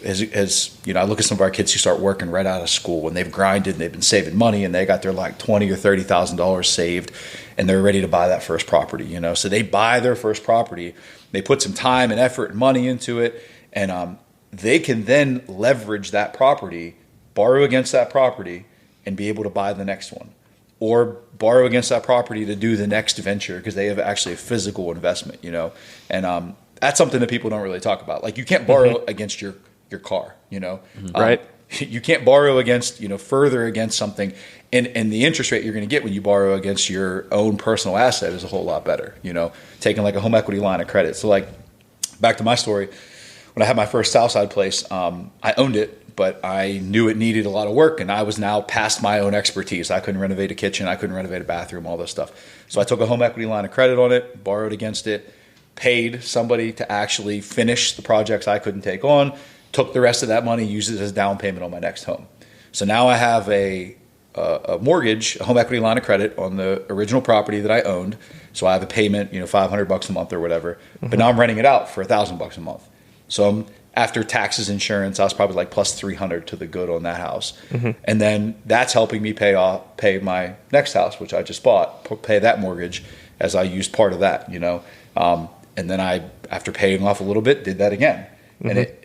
has I look at some of our kids who start working right out of school, and they've grinded and they've been saving money, and they got their $20,000 or $30,000 saved, and they're ready to buy that first property, So they buy their first property, they put some time and effort and money into it, and they can then leverage that property, borrow against that property, and be able to buy the next one, or borrow against that property to do the next venture because they have actually a physical investment, that's something that people don't really talk about. Like you can't borrow against your car, Right. you can't borrow against, further against something. And the interest rate you're going to get when you borrow against your own personal asset is a whole lot better, taking like a home equity line of credit. So like back to my story, when I had my first Southside place, I owned it, but I knew it needed a lot of work, and I was now past my own expertise. I couldn't renovate a kitchen. I couldn't renovate a bathroom, all this stuff. So I took a home equity line of credit on it, borrowed against it, paid somebody to actually finish the projects I couldn't take on, took the rest of that money, used it as down payment on my next home. So now I have a mortgage, a home equity line of credit on the original property that I owned. So I have a payment, $500 a month or whatever. Mm-hmm. But now I'm renting it out for $1,000 a month. So after taxes, insurance, I was probably like plus $300 to the good on that house. Mm-hmm. And then that's helping me pay my next house, which I just bought, pay that mortgage as I used part of that, and then I, after paying off a little bit, did that again. Mm-hmm. And it,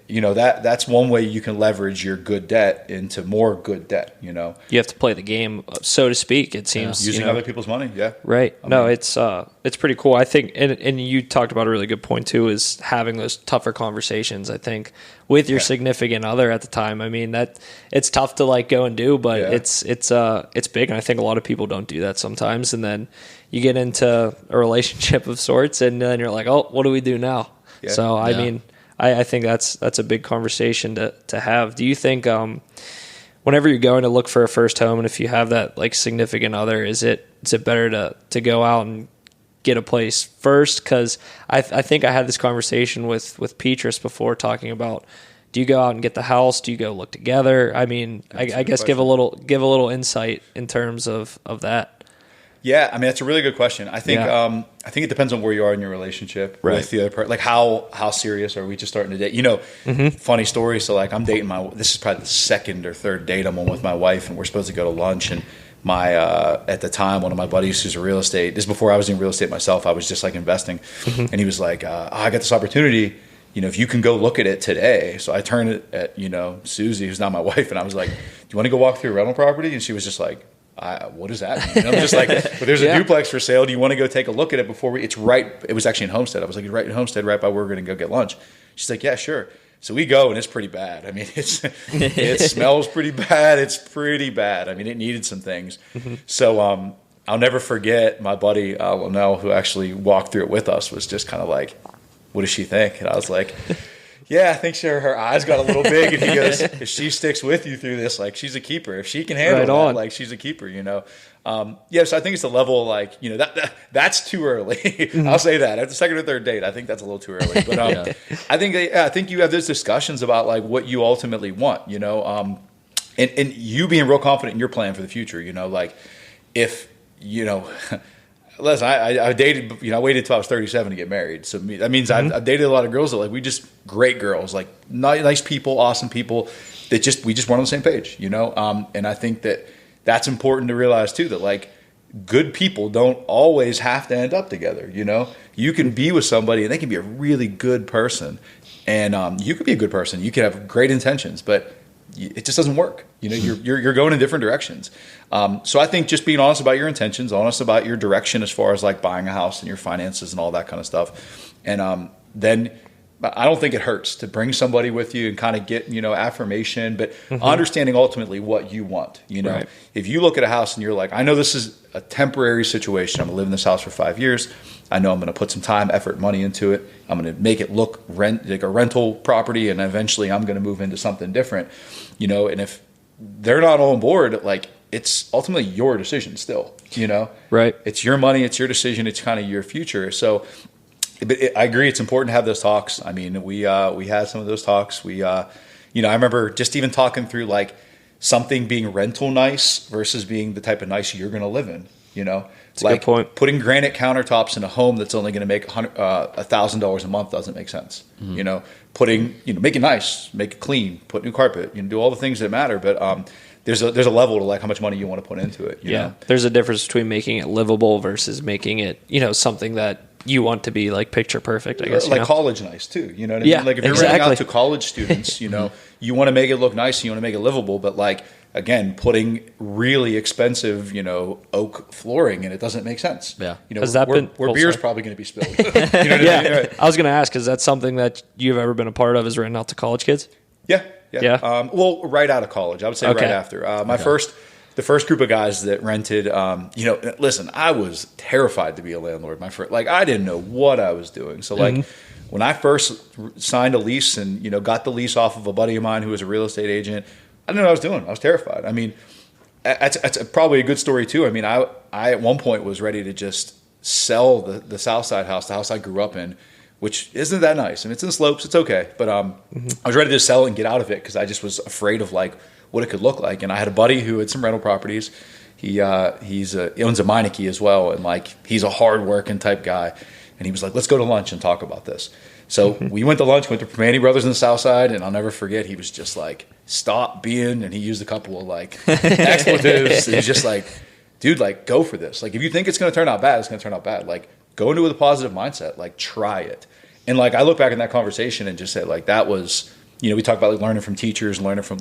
that's one way you can leverage your good debt into more good debt, You have to play the game, so to speak, it seems. Using other people's money, yeah. Right. It's pretty cool. I think, and you talked about a really good point too, is having those tougher conversations, I think, with your significant other at the time. I mean, that it's tough to like go and do, but it's big. And I think a lot of people don't do that sometimes. And then you get into a relationship of sorts, and then you're like, oh, what do we do now? Yeah. So, I mean, I think that's a big conversation to have. Do you think whenever you're going to look for a first home, and if you have that like significant other, is it better to go out and get a place first? Because I think I had this conversation with Petrus before, talking about, do you go out and get the house? Do you go look together? I mean, I guess give a little insight in terms of that. Yeah, I mean, that's a really good question. I think it depends on where you are in your relationship with the other person. Like how serious are we just starting to date? Funny story. So like I'm dating this is probably the second or third date I'm on with my wife, and we're supposed to go to lunch. And my at the time, one of my buddies who's a real estate, this is before I was in real estate myself, I was just like investing, and he was like, I got this opportunity. If you can go look at it today. So I turned it at Susie, who's not my wife, and I was like, do you want to go walk through a rental property? And she was just like, what does that mean? And I'm just like, but there's a duplex for sale. Do you want to go take a look at it before it was actually in Homestead. I was like, right in Homestead, right by where we're going to go get lunch. She's like, yeah, sure. So we go, and it's pretty bad. I mean, it smells pretty bad. It's pretty bad. I mean, it needed some things. Mm-hmm. So I'll never forget my buddy, Lionel, who actually walked through it with us, was just kind of like, what does she think? And I was like, yeah, I think her eyes got a little big, and he goes, if she sticks with you through this, like, she's a keeper. If she can handle that, like, she's a keeper, So I think it's the level of, like, that's too early. I'll say that. At the second or third date, I think that's a little too early. But I think you have those discussions about, like, what you ultimately want, and you being real confident in your plan for the future, like, if, listen, I dated, I waited till I was 37 to get married. So that means I've dated a lot of girls that like, great girls, like nice people, awesome people that we just weren't on the same page, and I think that's important to realize too, that like good people don't always have to end up together. You can be with somebody and they can be a really good person, and you could be a good person. You can have great intentions, but it just doesn't work. You're going in different directions. So I think just being honest about your intentions, honest about your direction as far as like buying a house and your finances and all that kind of stuff. And then I don't think it hurts to bring somebody with you and kind of get, affirmation, but understanding ultimately what you want. Right. If you look at a house and you're like, I know this is a temporary situation. I'm going to live in this house for 5 years. I know I'm going to put some time, effort, money into it. I'm going to make it look like a rental property, and eventually I'm going to move into something different. And if they're not on board, like, it's ultimately your decision still, Right. It's your money, it's your decision, it's kind of your future. So but I agree, it's important to have those talks. I mean, we had some of those talks. I remember just even talking through like something being rental nice versus being the type of nice you're going to live in, That's like a good point. Putting granite countertops in a home that's only going to make $1,000 a month doesn't make sense. Mm-hmm. Make it nice, make it clean, put new carpet, do all the things that matter. But there's a level to like how much money you want to put into it. You know? There's a difference between making it livable versus making it, something that you want to be like picture perfect, I guess. Like college nice too. You know what I mean? Like if you're renting out to college students, you want to make it look nice and you want to make it livable, but like, again, putting really expensive, oak flooring in it doesn't make sense. Yeah. Where beer's probably going to be spilled. I mean? Right. I was going to ask, is that something that you've ever been a part of, is renting out to college kids? Yeah. Yeah? Well, right out of college, I would say right after. The first group of guys that rented, listen, I was terrified to be a landlord. I didn't know what I was doing. So when I first signed a lease and, got the lease off of a buddy of mine who was a real estate agent, I didn't know what I was doing. I was terrified. I mean, that's probably a good story too. I mean, I at one point was ready to just sell the South Side house, the house I grew up in, which isn't that nice. I mean, it's in the slopes. It's okay. But I was ready to sell it and get out of it because I just was afraid of what it could look like. And I had a buddy who had some rental properties. He owns a Meineke as well. And he's a hardworking type guy. And he was like, let's go to lunch and talk about this. So we went to lunch, went to Primanti Brothers in the South Side. And I'll never forget, he was just like, stop being, and he used a couple of expletives. He's just like, dude, go for this. If you think it's going to turn out bad, it's going to turn out bad. Go into it with a positive mindset. Try it. And I look back in that conversation and just say that was, we talk about learning from teachers and learning from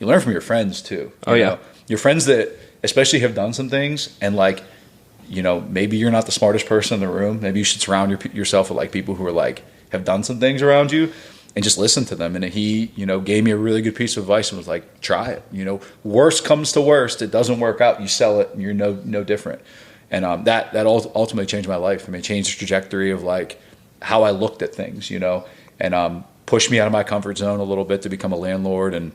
you learn from your friends too. You know? Your friends that especially have done some things and maybe you're not the smartest person in the room. Maybe you should surround yourself with people who are have done some things around you and just listen to them. And he, gave me a really good piece of advice and was try it. Worst comes to worst, it doesn't work out, you sell it and you're no different. And that ultimately changed my life. I mean, it changed the trajectory of how I looked at things, and pushed me out of my comfort zone a little bit to become a landlord. And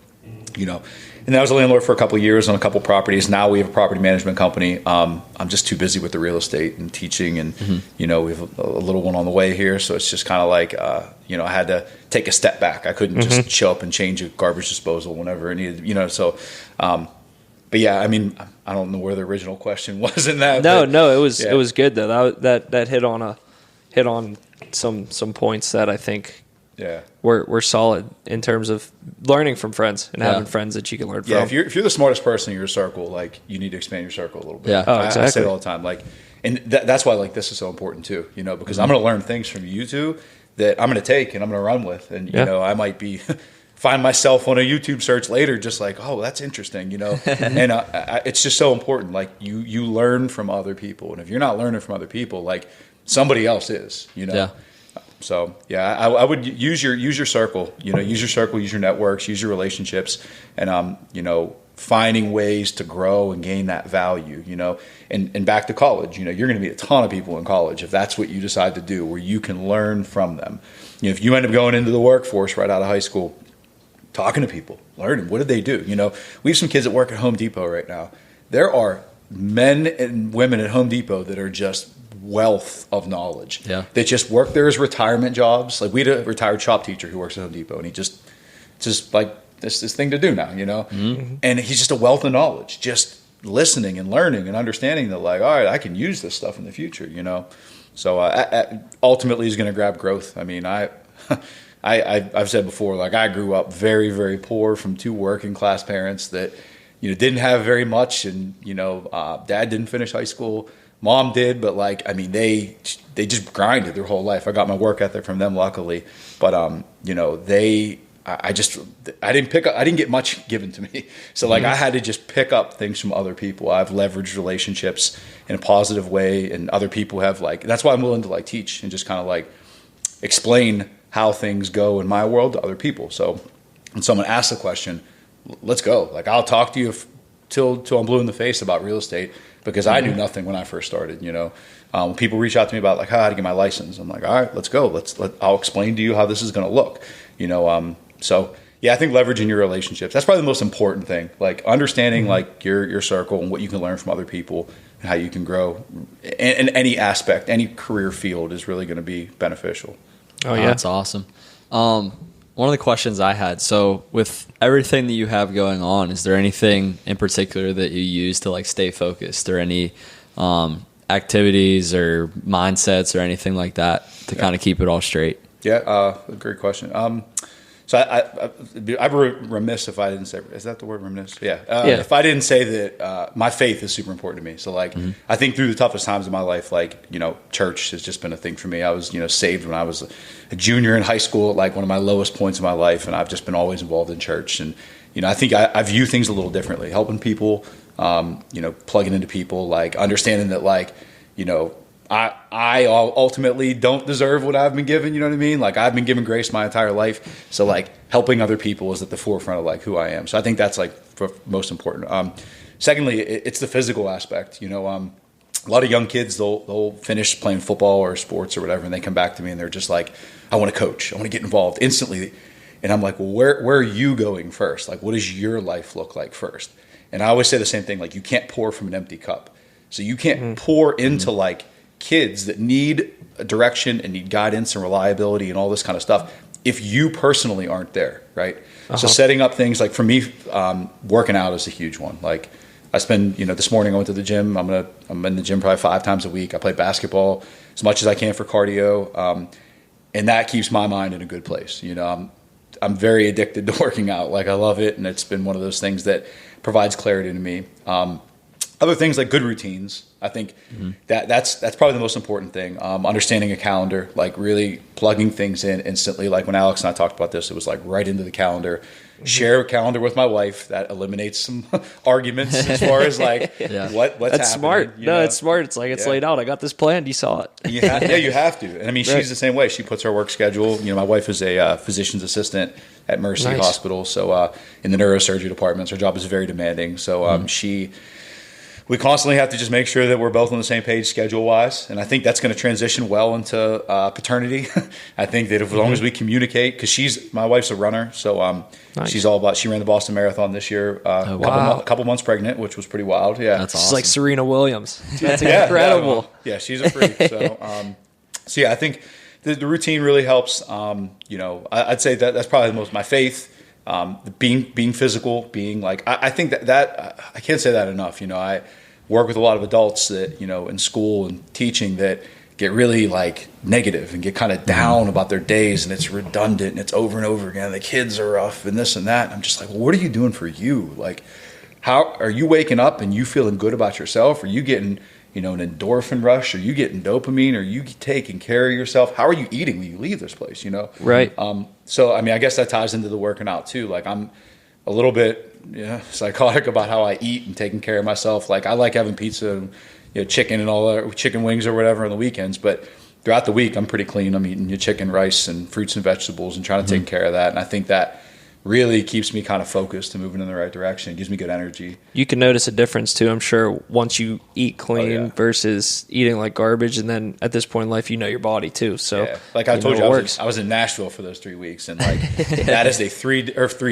and I was a landlord for a couple of years on a couple of properties. Now we have a property management company. I'm just too busy with the real estate and teaching, and we have a little one on the way here. So it's just kind of I had to take a step back. I couldn't just show up and change a garbage disposal whenever it needed, So, but yeah, I mean, I don't know where the original question was in that. No, it was good though. That hit on some points that I think. Yeah, we're solid in terms of learning from friends and having friends that you can learn from. Yeah, if you're the smartest person in your circle, you need to expand your circle a little bit. Yeah, exactly. I say it all the time. And that's why this is so important too. Because I'm going to learn things from you two that I'm going to take and I'm going to run with. And I might be find myself on a YouTube search later, just oh, that's interesting. And it's just so important. You learn from other people, and if you're not learning from other people, somebody else is. Yeah. So yeah, I would use your circle, use your circle, use your networks, use your relationships, and finding ways to grow and gain that value, and back to college, you're going to meet a ton of people in college if that's what you decide to do, where you can learn from them. If you end up going into the workforce right out of high school, talking to people, learning, what did they do? We have some kids that work at Home Depot right now. There are men and women at Home Depot that are just wealth of knowledge. Yeah. That just work there as retirement jobs. We had a retired shop teacher who works at Home Depot, and he just this thing to do now, and he's just a wealth of knowledge, just listening and learning and understanding that all right, I can use this stuff in the future, so ultimately he's going to grab growth. I mean, I've said before, I grew up very, very poor from two working class parents that, didn't have very much. And, dad didn't finish high school. Mom did, but they just grinded their whole life. I got my work ethic from them, luckily. But, I didn't get much given to me. So I had to just pick up things from other people. I've leveraged relationships in a positive way, and other people have that's why I'm willing to teach and just kind of explain how things go in my world to other people. So when someone asks a question, let's go. I'll talk to you till I'm blue in the face about real estate, because I knew nothing when I first started. When people reach out to me about how to get my license, I'm all right, let's go. I'll explain to you how this is going to look. So yeah, I think leveraging your relationships, that's probably the most important thing. Understanding your circle and what you can learn from other people and how you can grow in any aspect, any career field is really going to be beneficial. Oh yeah, that's awesome. One of the questions I had, so with everything that you have going on, is there anything in particular that you use to stay focused, or any activities or mindsets or anything like that to kind of keep it all straight? Yeah, great question. So I'd be remiss if I didn't say, is that the word, remiss? Yeah. If I didn't say that my faith is super important to me. So I think through the toughest times of my life, church has just been a thing for me. I was, saved when I was a junior in high school, at one of my lowest points in my life. And I've just been always involved in church. And, I think I view things a little differently, helping people, plugging into people, understanding that, I ultimately don't deserve what I've been given. You know what I mean? Like, I've been given grace my entire life. So like, helping other people is at the forefront of like who I am. So I think that's like most important. Secondly, it's the physical aspect. You know, a lot of young kids, they'll finish playing football or sports or whatever, and they come back to me and they're just like, I want to coach. I want to get involved instantly. And I'm like, well, where are you going first? Like, what does your life look like first? And I always say the same thing, like, you can't pour from an empty cup. So you can't pour into like kids that need a direction and need guidance and reliability and all this kind of stuff if you personally aren't there, right? So setting up things like, for me, working out is a huge one. Like, I spend, this morning I went to the gym. I'm in the gym probably 5 times a week. I play basketball as much as I can for cardio, and that keeps my mind in a good place. I'm very addicted to working out. Like, I love it, and it's been one of those things that provides clarity to me. Other things like good routines. I think that's probably the most important thing. Understanding a calendar, like really plugging things in instantly. Like when Alex and I talked about this, it was like right into the calendar. Share a calendar with my wife. That eliminates some arguments as far as like what's that's happening. Smart. It's smart. It's like, it's laid out. I got this planned. You saw it. You have to. And I mean, she's the same way. She puts her work schedule. My wife is a physician's assistant at Mercy Hospital. So in the neurosurgery departments, her job is very demanding. So we constantly have to just make sure that we're both on the same page schedule-wise, and I think that's going to transition well into paternity. I think that as long as we communicate, because my wife's a runner, so she's all about. She ran the Boston Marathon this year, a couple months pregnant, which was pretty wild. Yeah, that's awesome. She's like Serena Williams. That's incredible. Yeah, she's a freak. So I think the routine really helps. I'd say that's probably my faith. Being physical, being like, I think that I can't say that enough. I work with a lot of adults that, in school and teaching that get really like negative and get kind of down about their days, and it's redundant and it's over and over again. The kids are rough and this and that. And I'm just like, well, what are you doing for you? Like, how are you waking up and you feeling good about yourself? Are you getting, an endorphin rush? Are you getting dopamine? Are you taking care of yourself? How are you eating when you leave this place? Right. So, I mean, I guess that ties into the working out too. Like, I'm a little bit psychotic about how I eat and taking care of myself. Like, I like having pizza and chicken and all that, chicken wings or whatever on the weekends. But throughout the week, I'm pretty clean. I'm eating chicken, rice, and fruits and vegetables and trying to take care of that. And I think that really keeps me kind of focused and moving in the right direction. It gives me good energy. You can notice a difference too, I'm sure, once you eat clean versus eating like garbage. And then at this point in life, your body too. So like I told you, I was in Nashville for those 3 weeks, and like that is 3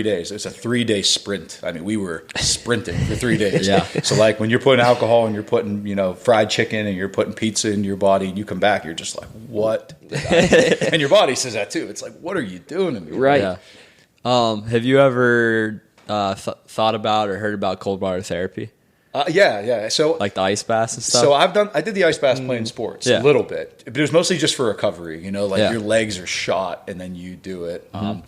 days. It's a 3-day sprint. I mean, we were sprinting for 3 days. So like when you're putting alcohol and you're putting, fried chicken and you're putting pizza into your body and you come back, you're just like, what? And your body says that too. It's like, what are you doing to me? Right. Yeah. Have you ever thought about or heard about cold water therapy? Yeah. So like the ice baths and stuff. So I did the ice baths playing sports a little bit, but it was mostly just for recovery. Your legs are shot and then you do it. I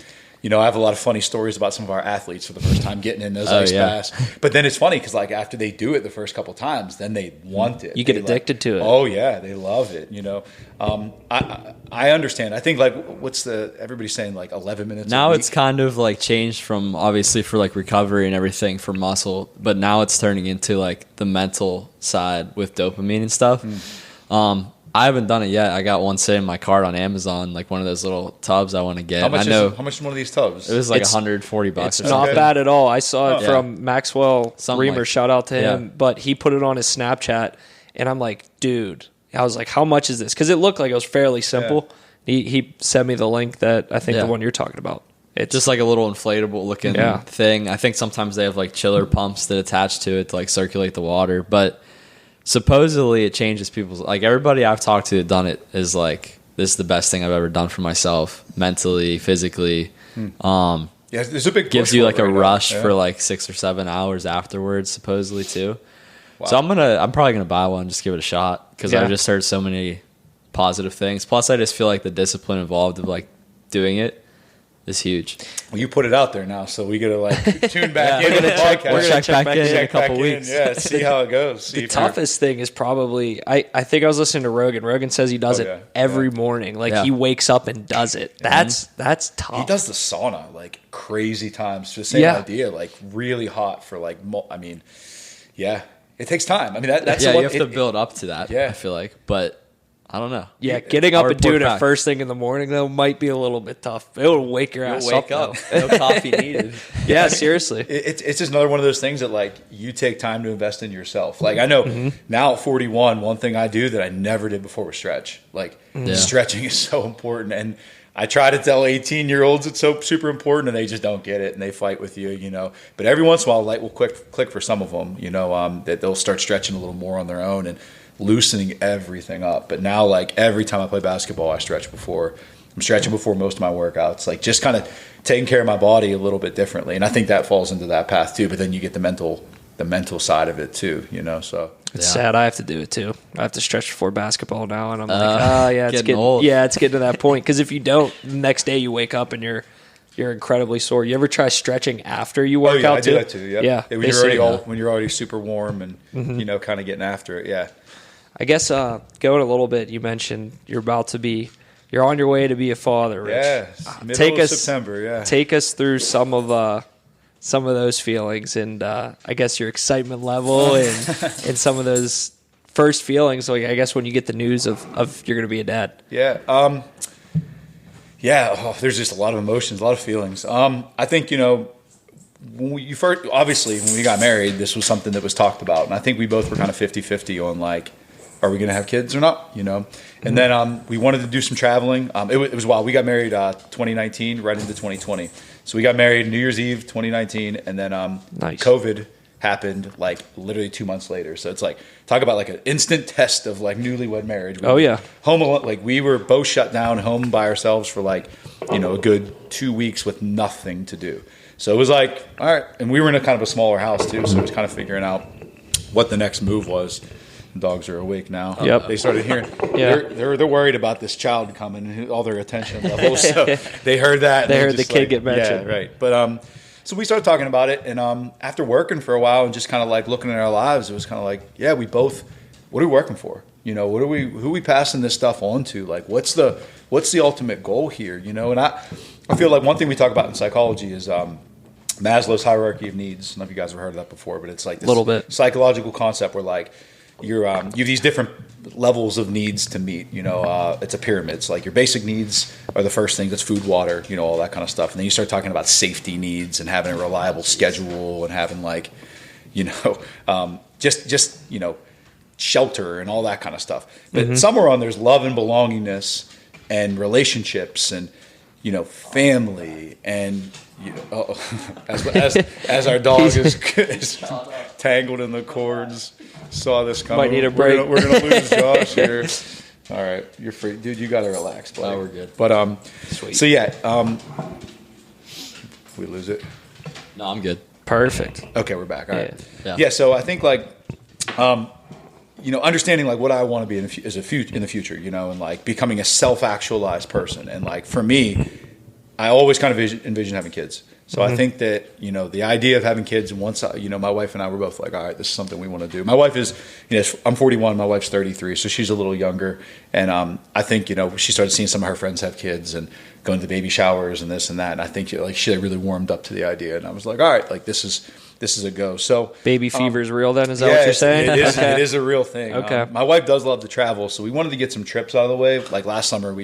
have a lot of funny stories about some of our athletes for the first time getting in those ice baths. But then it's funny because like after they do it the first couple times, then they want it. You get addicted to it. Oh yeah, they love it. I understand. I think like everybody's saying like 11 minutes. Now it's kind of like changed from obviously for like recovery and everything for muscle, but now it's turning into like the mental side with dopamine and stuff. I haven't done it yet. I got one sitting in my cart on Amazon, like one of those little tubs I want to get. How much is one of these tubs? It was like $140. It's not bad at all. I saw it from Maxwell Reamer. Shout out to him. But he put it on his Snapchat, and I'm like, dude. I was like, how much is this? Because it looked like it was fairly simple. He sent me the link that I think the one you're talking about. It's just like a little inflatable looking thing. I think sometimes they have like chiller pumps that attach to it to like circulate the water, but supposedly it changes people's, like everybody I've talked to that done it is like, this is the best thing I've ever done for myself, mentally, physically. There's a big gives you like a rush for like 6 or 7 hours afterwards, supposedly too. Wow. So I'm probably gonna buy one, just give it a shot because I've just heard so many positive things. Plus, I just feel like the discipline involved of like doing it is huge. Well, you put it out there now, so we gotta like tune back into the podcast. We're gonna check back in a couple weeks. Yeah, see how it goes. The toughest thing is probably I think I was listening to Rogan. Rogan says he does it every morning. Like he wakes up and does it. That's tough. He does the sauna like crazy times. Just the same idea, like really hot for like. It takes time. I mean, that's you have to build up to that. I feel like, but I don't know. Yeah, getting up Hard and doing report it back. first thing in the morning, though, might be a little bit tough. It'll wake your ass Wake up. though. No coffee needed. Yeah, seriously. It's just another one of those things that like you take time to invest in yourself. Like I know now at 41, one thing I do that I never did before was stretch. Like stretching is so important, and I try to tell 18-year-olds it's so super important, and they just don't get it, and they fight with you, you know. But every once in a while, light will click for some of them, you know, that they'll start stretching a little more on their own and loosening everything up. But now, like every time I play basketball, I stretch before. I'm stretching before most of my workouts, like just kind of taking care of my body a little bit differently. And I think that falls into that path too. But then you get the mental side of it too, you know. So It's sad. I have to do it too. I have to stretch before basketball now, and I'm like, it's getting old. Yeah, it's getting to that point. Because if you don't, the next day you wake up and you're incredibly sore. You ever try stretching after you work out I too? do that too. Yep. Yeah, When you're already super warm and you know, kind of getting after it. Yeah. I guess going a little bit. You mentioned you're on your way to be a father, Rich. Yeah. Middle of September. Yeah. Take us through some of those feelings and I guess your excitement level and some of those first feelings. Like I guess when you get the news of you're going to be a dad. Yeah. There's just a lot of emotions, a lot of feelings. I think, you know, when we got married, this was something that was talked about. And I think we both were kind of 50-50 on like, are we going to have kids or not? You know? And then we wanted to do some traveling. It was wild. We got married 2019 right into 2020. So we got married New Year's Eve 2019, and then Nice. COVID happened like literally 2 months later. So it's like, talk about like an instant test of like newlywed marriage. Home alone, like we were both shut down home by ourselves for like, you know, a good 2 weeks with nothing to do. So it was like, all right. And we were in a kind of a smaller house too. So it was kind of figuring out what the next move was. Dogs are awake now. Yep. They started hearing. Yeah. They're worried about this child coming and all their attention levels. So they heard that. They heard the kid get mentioned. Yeah, right. But so we started talking about it, and after working for a while and just kind of like looking at our lives, it was kind of like, yeah, we both. What are we working for? You know, who are we passing this stuff on to? Like, what's the ultimate goal here? You know, and I feel like one thing we talk about in psychology is Maslow's hierarchy of needs. I don't know if you guys have heard of that before, but it's like this little bit psychological concept where like you have these different levels of needs to meet. You know, it's a pyramid. It's like your basic needs are the first thing. That's food, water, you know, all that kind of stuff. And then you start talking about safety needs and having a reliable schedule and having like, you know, just you know, shelter and all that kind of stuff. But somewhere on there's love and belongingness and relationships and, you know, family and, you know, as our dog is tangled in the cords. Saw this coming. Might need a break. We're gonna lose Josh here. All right, you're free, dude. You gotta relax. Buddy. Oh, we're good. But Sweet. so yeah, we lose it. No, I'm good. Perfect. Okay, we're back. All right. Yeah. So I think like, you know, understanding like what I want to be in the future, you know, and like becoming a self-actualized person. And like for me, I always kind of envision having kids. So I think that, you know, the idea of having kids, and once, you know, my wife and I were both like, all right, this is something we want to do. My wife is, you know, I'm 41, my wife's 33, so she's a little younger. And I think, you know, she started seeing some of her friends have kids and going to baby showers and this and that. And I think like she really warmed up to the idea. And I was like, all right, like this is a go. So Baby fever is real then? Is that what you're saying? It is, it is a real thing. Okay. My wife does love to travel, so we wanted to get some trips out of the way. Like last summer we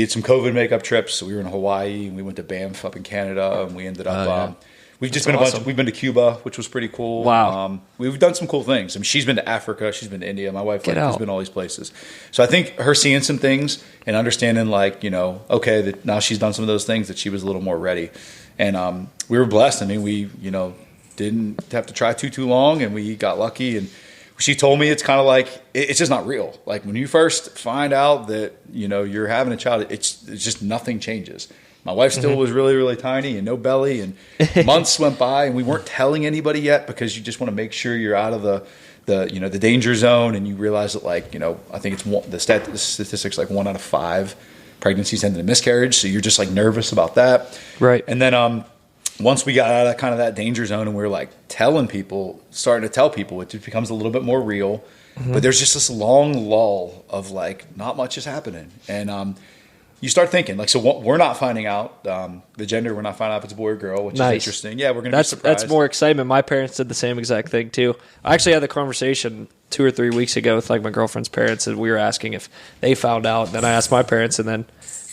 had some COVID makeup trips. So we were in Hawaii and we went to Banff up in Canada, and we ended up. We've just been awesome. We've been to Cuba, which was pretty cool. Wow. We've done some cool things. I mean, she's been to Africa, she's been to India. My wife has out. been all these places. So I think her seeing some things and understanding, like, you know, okay, that now she's done some of those things, that she was a little more ready. And we were blessed. I mean, we, you know, didn't have to try too long, and we got lucky. And she told me it's kind of like, it's just not real. Like when you first find out that, you know, you're having a child, it's just nothing changes. My wife still was really, really tiny and no belly, and months went by and we weren't telling anybody yet, because you just want to make sure you're out of the you know, the danger zone. And you realize that, like, you know, I think it's the statistics like 1 out of 5 pregnancies end in a miscarriage. So you're just like nervous about that. Right. And then, once we got out of kind of that danger zone and we were like starting to tell people, it just becomes a little bit more real. But there's just this long lull of like not much is happening. And you start thinking like, so what, we're not finding out the gender. We're not finding out if it's a boy or girl, which is interesting. Yeah, we're going to be surprised. That's more excitement. My parents did the same exact thing too. I actually had the conversation 2 or 3 weeks ago with like my girlfriend's parents, and we were asking if they found out. Then I asked my parents, and then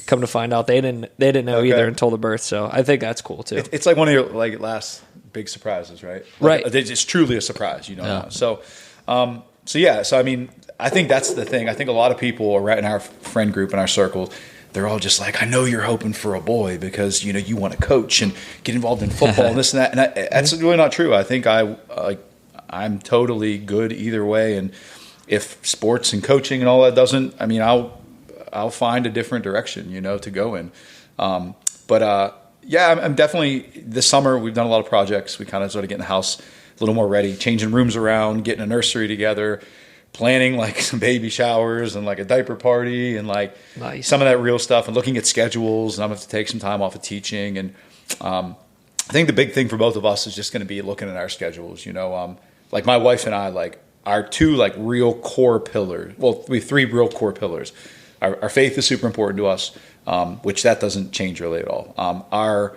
come to find out they didn't know either until the birth. So I think that's cool too. It's like one of your like last big surprises, right? Right. It's truly a surprise, you know. Yeah. So I mean, I think that's the thing. I think a lot of people are right in our friend group, in our circle, they're all just like, I know you're hoping for a boy because, you know, you want to coach and get involved in football and this and that. And that's really not true. I think I'm totally good either way. And if sports and coaching and all that doesn't, I mean, I'll find a different direction, you know, to go in. I'm definitely, this summer we've done a lot of projects. We kind of started getting the house a little more ready, changing rooms around, getting a nursery together, planning like some baby showers and like a diaper party and like some of that real stuff, and looking at schedules. And I'm going to have to take some time off of teaching. And I think the big thing for both of us is just going to be looking at our schedules, you know. Like my wife and I, like our two like real core pillars, well, we have 3 real core pillars. Our faith is super important to us, which that doesn't change really at all. Our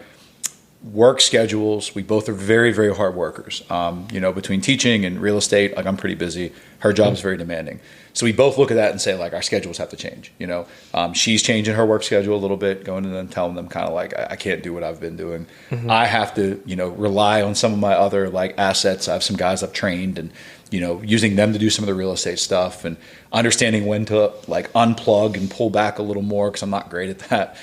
work schedules, we both are very, very hard workers. You know, between teaching and real estate, like I'm pretty busy. Her job is very demanding. So we both look at that and say, like, our schedules have to change. You know, she's changing her work schedule a little bit, going to them, telling them kind of like, I can't do what I've been doing. Mm-hmm. I have to, you know, rely on some of my other like assets. I have some guys I've trained, and, you know, using them to do some of the real estate stuff, and understanding when to like unplug and pull back a little more, because I'm not great at that.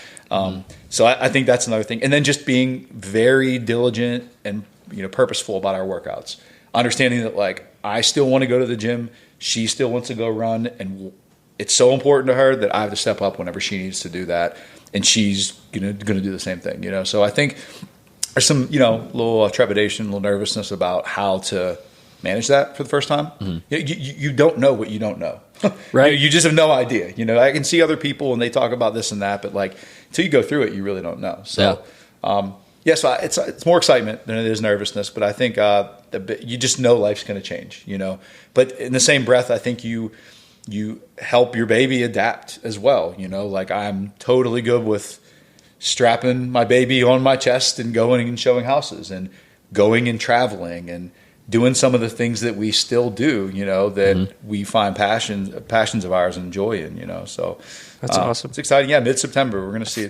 So I think that's another thing. And then just being very diligent and, you know, purposeful about our workouts, understanding that like I still want to go to the gym, she still wants to go run, and it's so important to her that I have to step up whenever she needs to do that, and she's gonna do the same thing, you know. So I think there's some, you know, little trepidation, a little nervousness about how to manage that for the first time. Mm-hmm. You don't know what you don't know. Right. You just have no idea. You know, I can see other people and they talk about this and that, but like until you go through it, you really don't know. So, so it's more excitement than it is nervousness, but I think you just know life's going to change, you know. But in the same breath, I think you help your baby adapt as well. You know, like I'm totally good with strapping my baby on my chest and going and showing houses and going and traveling and doing some of the things that we still do, you know, that we find passions of ours and joy in, you know. So that's awesome. It's exciting. Yeah, mid-September, we're going to see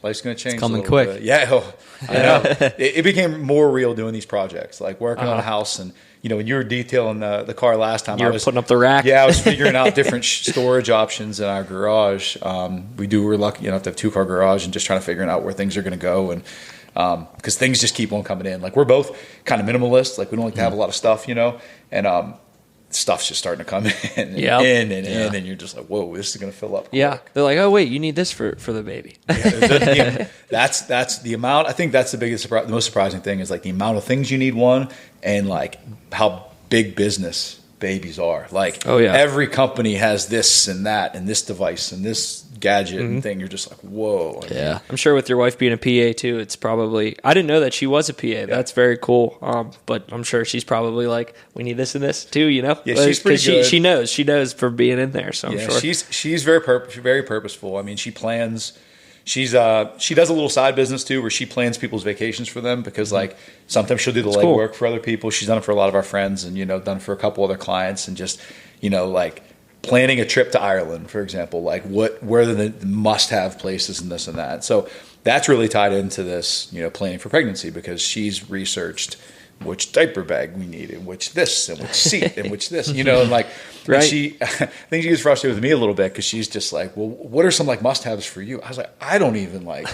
life's going to change. It's coming quick. Bit. Yeah, I know. It became more real doing these projects, like working on a house. And, you know, when you were detailing the car last time, I was putting up the rack. Yeah, I was figuring out different storage options in our garage. We're lucky enough to have 2-car garage, and just trying to figure out where things are going to go. And because things just keep on coming in. Like we're both kind of minimalist. Like we don't like to have a lot of stuff, you know, and stuff's just starting to come in and you're just like, whoa, this is going to fill up quick. Yeah, they're like, oh wait, you need this for the baby. That's the amount. I think that's the biggest the most surprising thing is like the amount of things you need, one, and like how big business babies are. Like every company has this and that and this device and this gadget and thing. You're just like, whoa. I'm sure with your wife being a PA too, it's probably, I didn't know that she was a PA. Yeah. That's very cool. But I'm sure she's probably like, we need this and this too, you know. Yeah, she's pretty good. She knows for being in there. So I'm sure she's very purposeful. I mean, she plans. She does a little side business too, where she plans people's vacations for them, because like sometimes she'll do the legwork for other people. She's done it for a lot of our friends, and, you know, done it for a couple other clients, and just, you know, like planning a trip to Ireland, for example, like where are the must-have places and this and that. So that's really tied into this, you know, planning for pregnancy, because she's researched which diaper bag we need, and which this, and which seat, and which this, you know, and like, right. I think she gets frustrated with me a little bit, because she's just like, well, what are some like must-haves for you? I was like, I don't even like,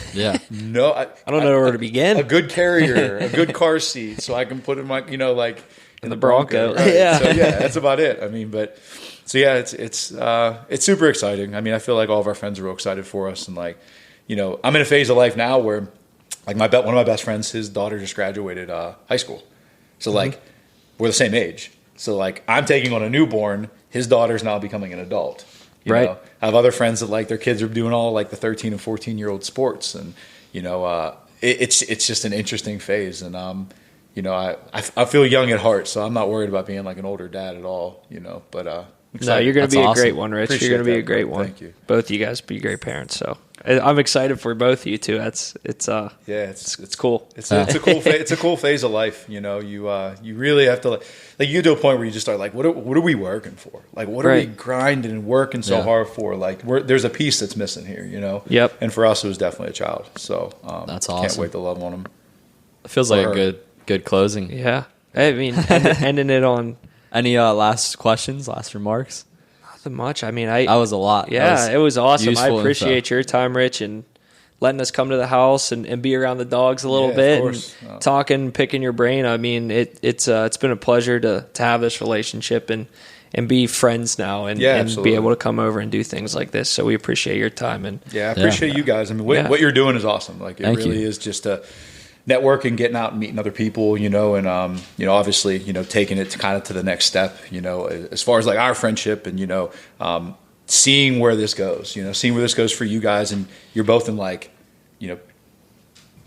no, I don't know where to begin. A good carrier, a good car seat, so I can put in my, you know, like in the Bronco. Right? Yeah. So that's about it. I mean, but so yeah, it's super exciting. I mean, I feel like all of our friends are real excited for us, and like, you know, I'm in a phase of life now where like one of my best friends, his daughter just graduated high school. So like we're the same age. So like I'm taking on a newborn, his daughter's now becoming an adult. You know? I have other friends that like their kids are doing all like the 13 and 14-year-old sports, and, you know, it's just an interesting phase. And you know, I feel young at heart, so I'm not worried about being like an older dad at all, you know. But No, you're going to be That's a great awesome. one, Rich. Appreciate You're going to be that, a great bro. one. Thank you. Both of you guys be great parents. So I'm excited for both of you too. It's cool. It's a cool phase of life. You know, you really have to like you get to a point where you just start like, what are we working for? Like, what are we grinding and working so hard for? Like, there's a piece that's missing here. You know. Yep. And for us, it was definitely a child. So That's awesome. Can't wait to love on them. It feels like a good closing. Yeah. I mean, ending it on Any last questions, last remarks? nothing much. I mean, That was a lot. Yeah, it was awesome. I useful appreciate info. your time, Rich, and letting us come to the house and be around the dogs a little Yeah, of bit course. and talking, picking your brain. I mean, it's been a pleasure to have this relationship and be friends now and be absolutely. able to come over and do things like this. So we appreciate your time. And Yeah, I appreciate you guys. I mean, what you're doing is awesome. Like, it Thank really you. is just a networking, getting out and meeting other people, you know, and, you know, obviously, you know, taking it to the next step, you know, as far as like our friendship and, you know, seeing where this goes for you guys. And you're both in like, you know,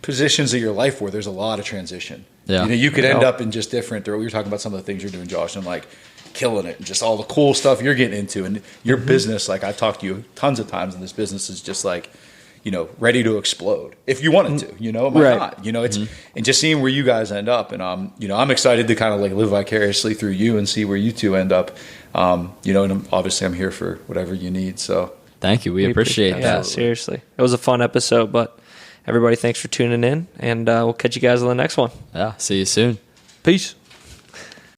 positions of your life where there's a lot of transition. Yeah. You know, you could end up in just different, or we were talking about some of the things you're doing, Josh, and like killing it and just all the cool stuff you're getting into. And your business, like I've talked to you tons of times, and this business is just like, you know, ready to explode if you wanted to, you know, it might not, you know, it's, and just seeing where you guys end up. And, you know, I'm excited to kind of like live vicariously through you and see where you two end up. You know, and obviously I'm here for whatever you need. So Thank you. We appreciate that. Yeah, seriously. It was a fun episode, but everybody, thanks for tuning in, and we'll catch you guys on the next one. Yeah. See you soon. Peace.